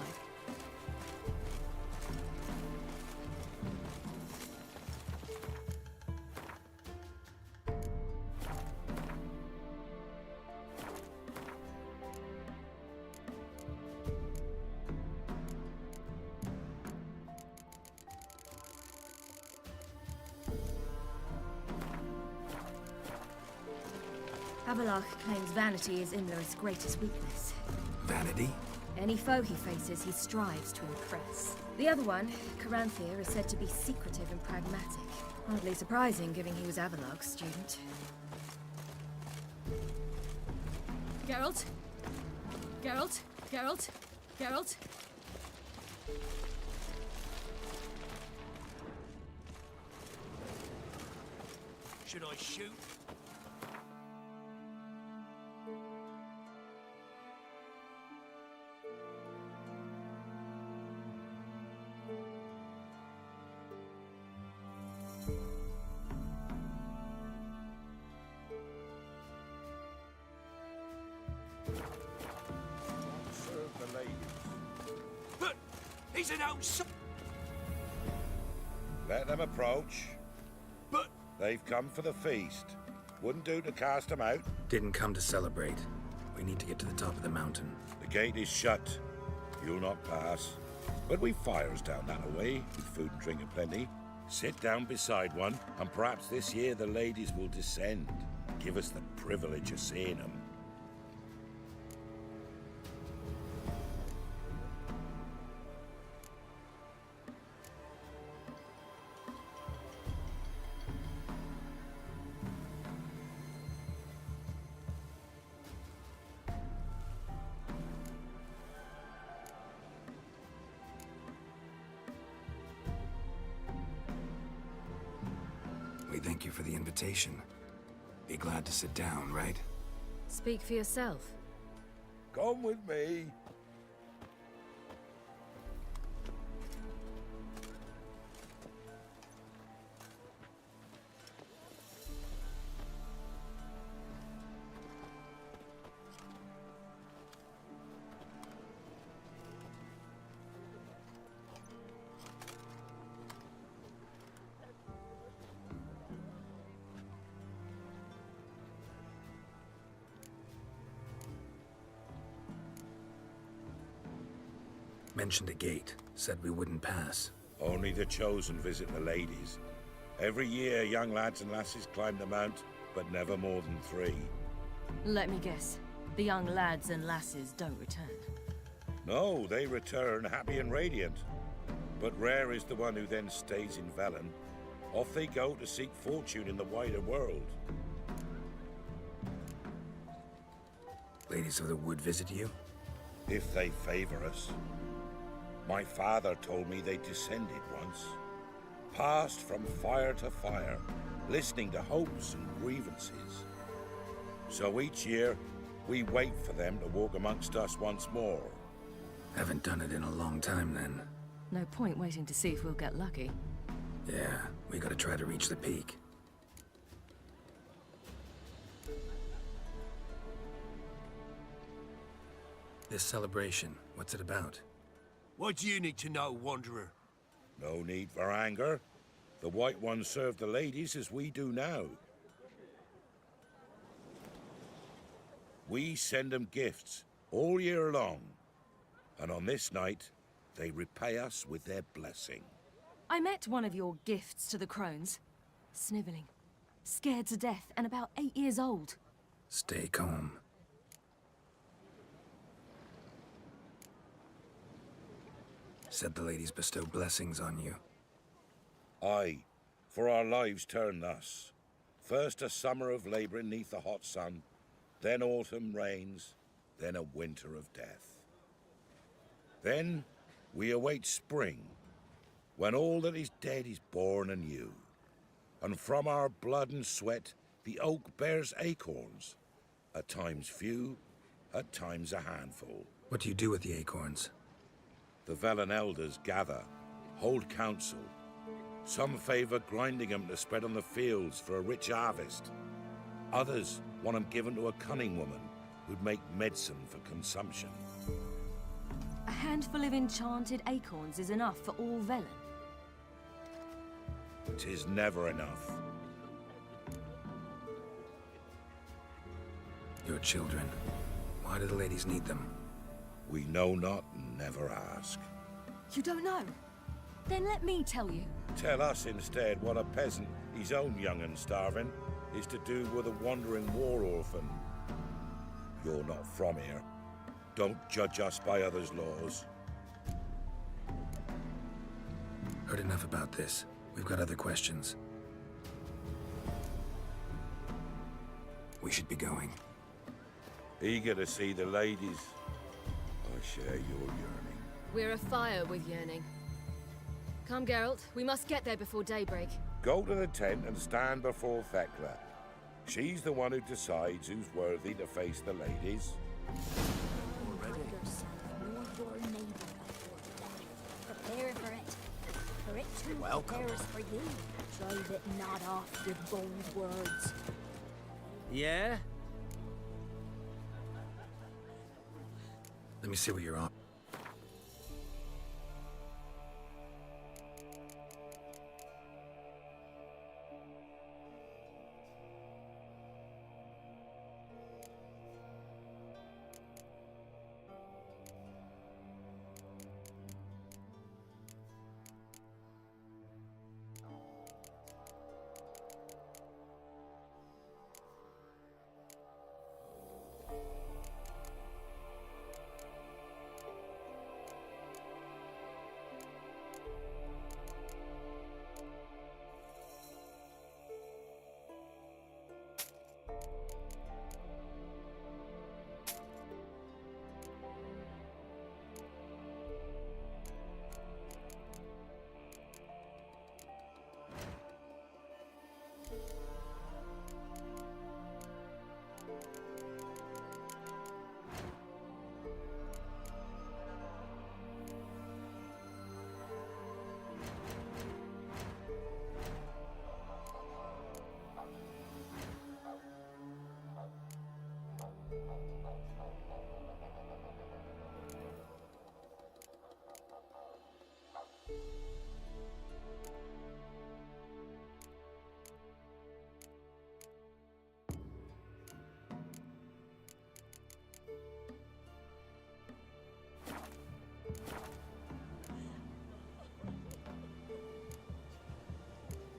Havelock claims vanity is Imler's greatest weakness. Vanity? Any foe he faces, he strives to impress. The other one, Caranthir, is said to be secretive and pragmatic. Hardly surprising, given he was Havelock's student. Geralt? Geralt? Geralt? Geralt? Should I shoot? Serve the ladies. But he's an outside. Let them approach. But they've come for the feast. Wouldn't do to cast them out. Didn't come to celebrate. We need to get to the top of the mountain. The gate is shut. You'll not pass. But we've fires down that way, with food and drink aplenty. Sit down beside one, and perhaps this year the ladies will descend. Give us the privilege of seeing them. We thank you for the invitation. Be glad to sit down, right? Speak for yourself. Come with me. Mentioned a gate. Said we wouldn't pass. Only the chosen visit the ladies. Every year, young lads and lasses climb the mount, but never more than 3. Let me guess. The young lads and lasses don't return. No, they return happy and radiant. But rare is the one who then stays in Velen. Off they go to seek fortune in the wider world. Ladies of the Wood visit you? If they favor us. My father told me they descended once. Passed from fire to fire, listening to hopes and grievances. So each year, we wait for them to walk amongst us once more. Haven't done it in a long time, then. No point waiting to see if we'll get lucky. Yeah, we gotta try to reach the peak. This celebration, what's it about? What do you need to know, Wanderer? No need for anger. The White Ones serve the ladies as we do now. We send them gifts all year long. And on this night, they repay us with their blessing. I met one of your gifts to the crones. Sniveling. Scared to death and about 8 years old. Stay calm. Said the ladies bestow blessings on you. Aye, for our lives turn thus. First a summer of labouring neath the hot sun, then autumn rains, then a winter of death. Then we await spring, when all that is dead is born anew. And from our blood and sweat the oak bears acorns, at times few, at times a handful. What do you do with the acorns? The Velen elders gather, hold council. Some favor grinding them to spread on the fields for a rich harvest. Others want them given to a cunning woman who'd make medicine for consumption. A handful of enchanted acorns is enough for all Velen. 'Tis never enough. Your children. Why do the ladies need them? We know not and never ask. You don't know? Then let me tell you. Tell us instead what a peasant, his own young and starving, is to do with a wandering war orphan. You're not from here. Don't judge us by others' laws. Heard enough about this. We've got other questions. We should be going. Eager to see the ladies. I share your yearning. We're afire with yearning. Come, Geralt. We must get there before daybreak. Go to the tent and stand before Thekla. She's the one who decides who's worthy to face the ladies. Prepare for it. For it too Welcome. prepares for you. Drive it not off with bold words. Yeah? Let me see what you're on.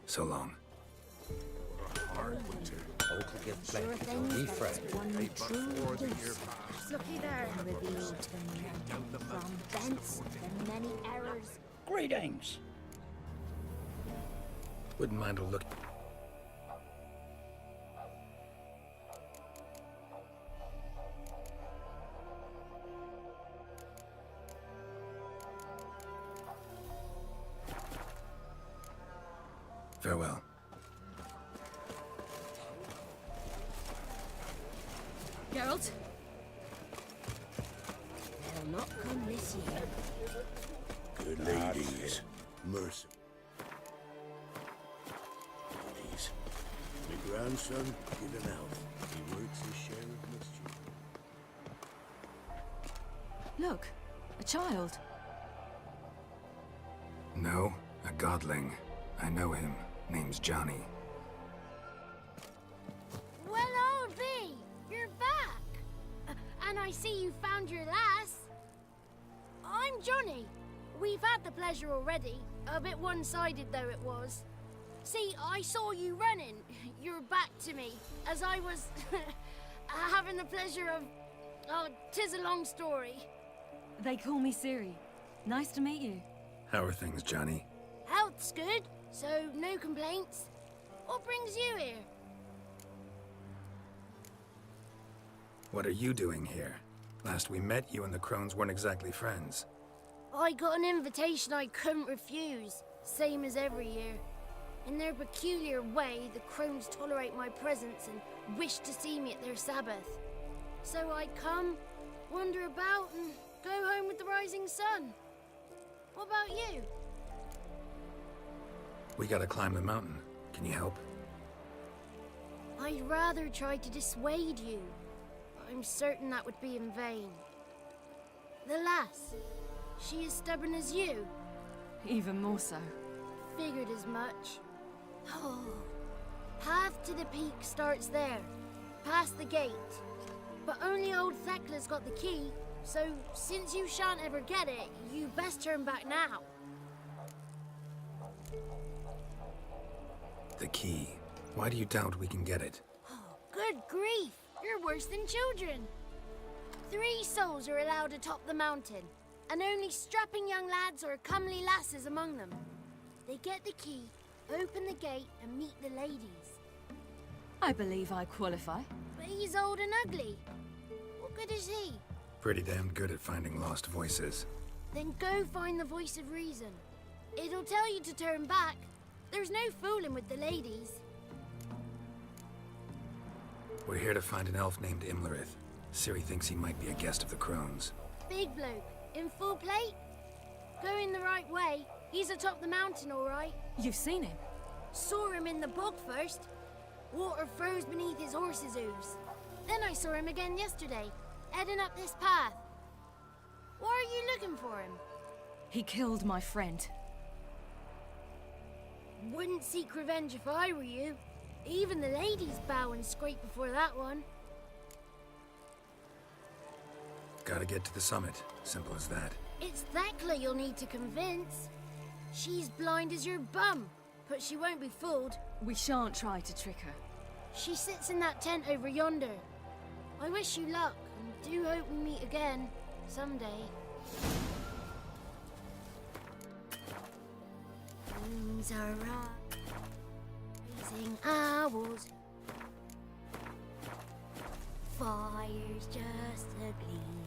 So long. Sure thing that's one true deuce. Looky there, revealed to men. From thence, the many errors. Greetings. Wouldn't mind a look. Farewell. Geralt? They'll not come this year. Good ladies. Mercy. Please. My grandson, give him out. He works his share of mischief. Look, a child. No, a godling. I know him. Name's Johnny. Well, old B, you're back. And I see you found your lass. I'm Johnny. We've had the pleasure already. A bit one-sided though it was. See, I saw you running. Your back to me, as I was having the pleasure of... Oh, 'tis a long story. They call me Ciri. Nice to meet you. How are things, Johnny? Health's good, so no complaints. What brings you here? What are you doing here? Last we met, you and the Crones weren't exactly friends. I got an invitation I couldn't refuse, same as every year. In their peculiar way, the Crones tolerate my presence and wish to see me at their Sabbath. So I come, wander about, and go home with the rising sun. What about you? We gotta climb the mountain. Can you help? I'd rather try to dissuade you. I'm certain that would be in vain. The lass, she as stubborn as you? Even more so. Figured as much. Oh, path to the peak starts there, past the gate. But only old Thekla's got the key, so since you shan't ever get it, you best turn back now. The key. Why do you doubt we can get it? Good grief! You're worse than children. 3 souls are allowed atop the mountain, and only strapping young lads or comely lasses among them. They get the key, open the gate, and meet the ladies. I believe I qualify. But he's old and ugly. What good is he? Pretty damn good at finding lost voices. Then go find the voice of reason. It'll tell you to turn back. There's no fooling with the ladies. We're here to find an elf named Imlerith. Ciri thinks he might be a guest of the Crones. Big bloke, in full plate? Going the right way. He's atop the mountain, all right. You've seen him? Saw him in the bog first. Water froze beneath his horse's hooves. Then I saw him again yesterday, heading up this path. Why are you looking for him? He killed my friend. Wouldn't seek revenge if I were you. Even the ladies bow and scrape before that one. Gotta get to the summit. Simple as that. It's Thekla you'll need to convince. She's blind as your bum, but she won't be fooled. We shan't try to trick her. She sits in that tent over yonder. I wish you luck, and do hope we meet again, someday. Winds are rising owls. Fire's just a gleam.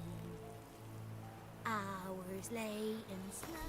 Hours late and slow.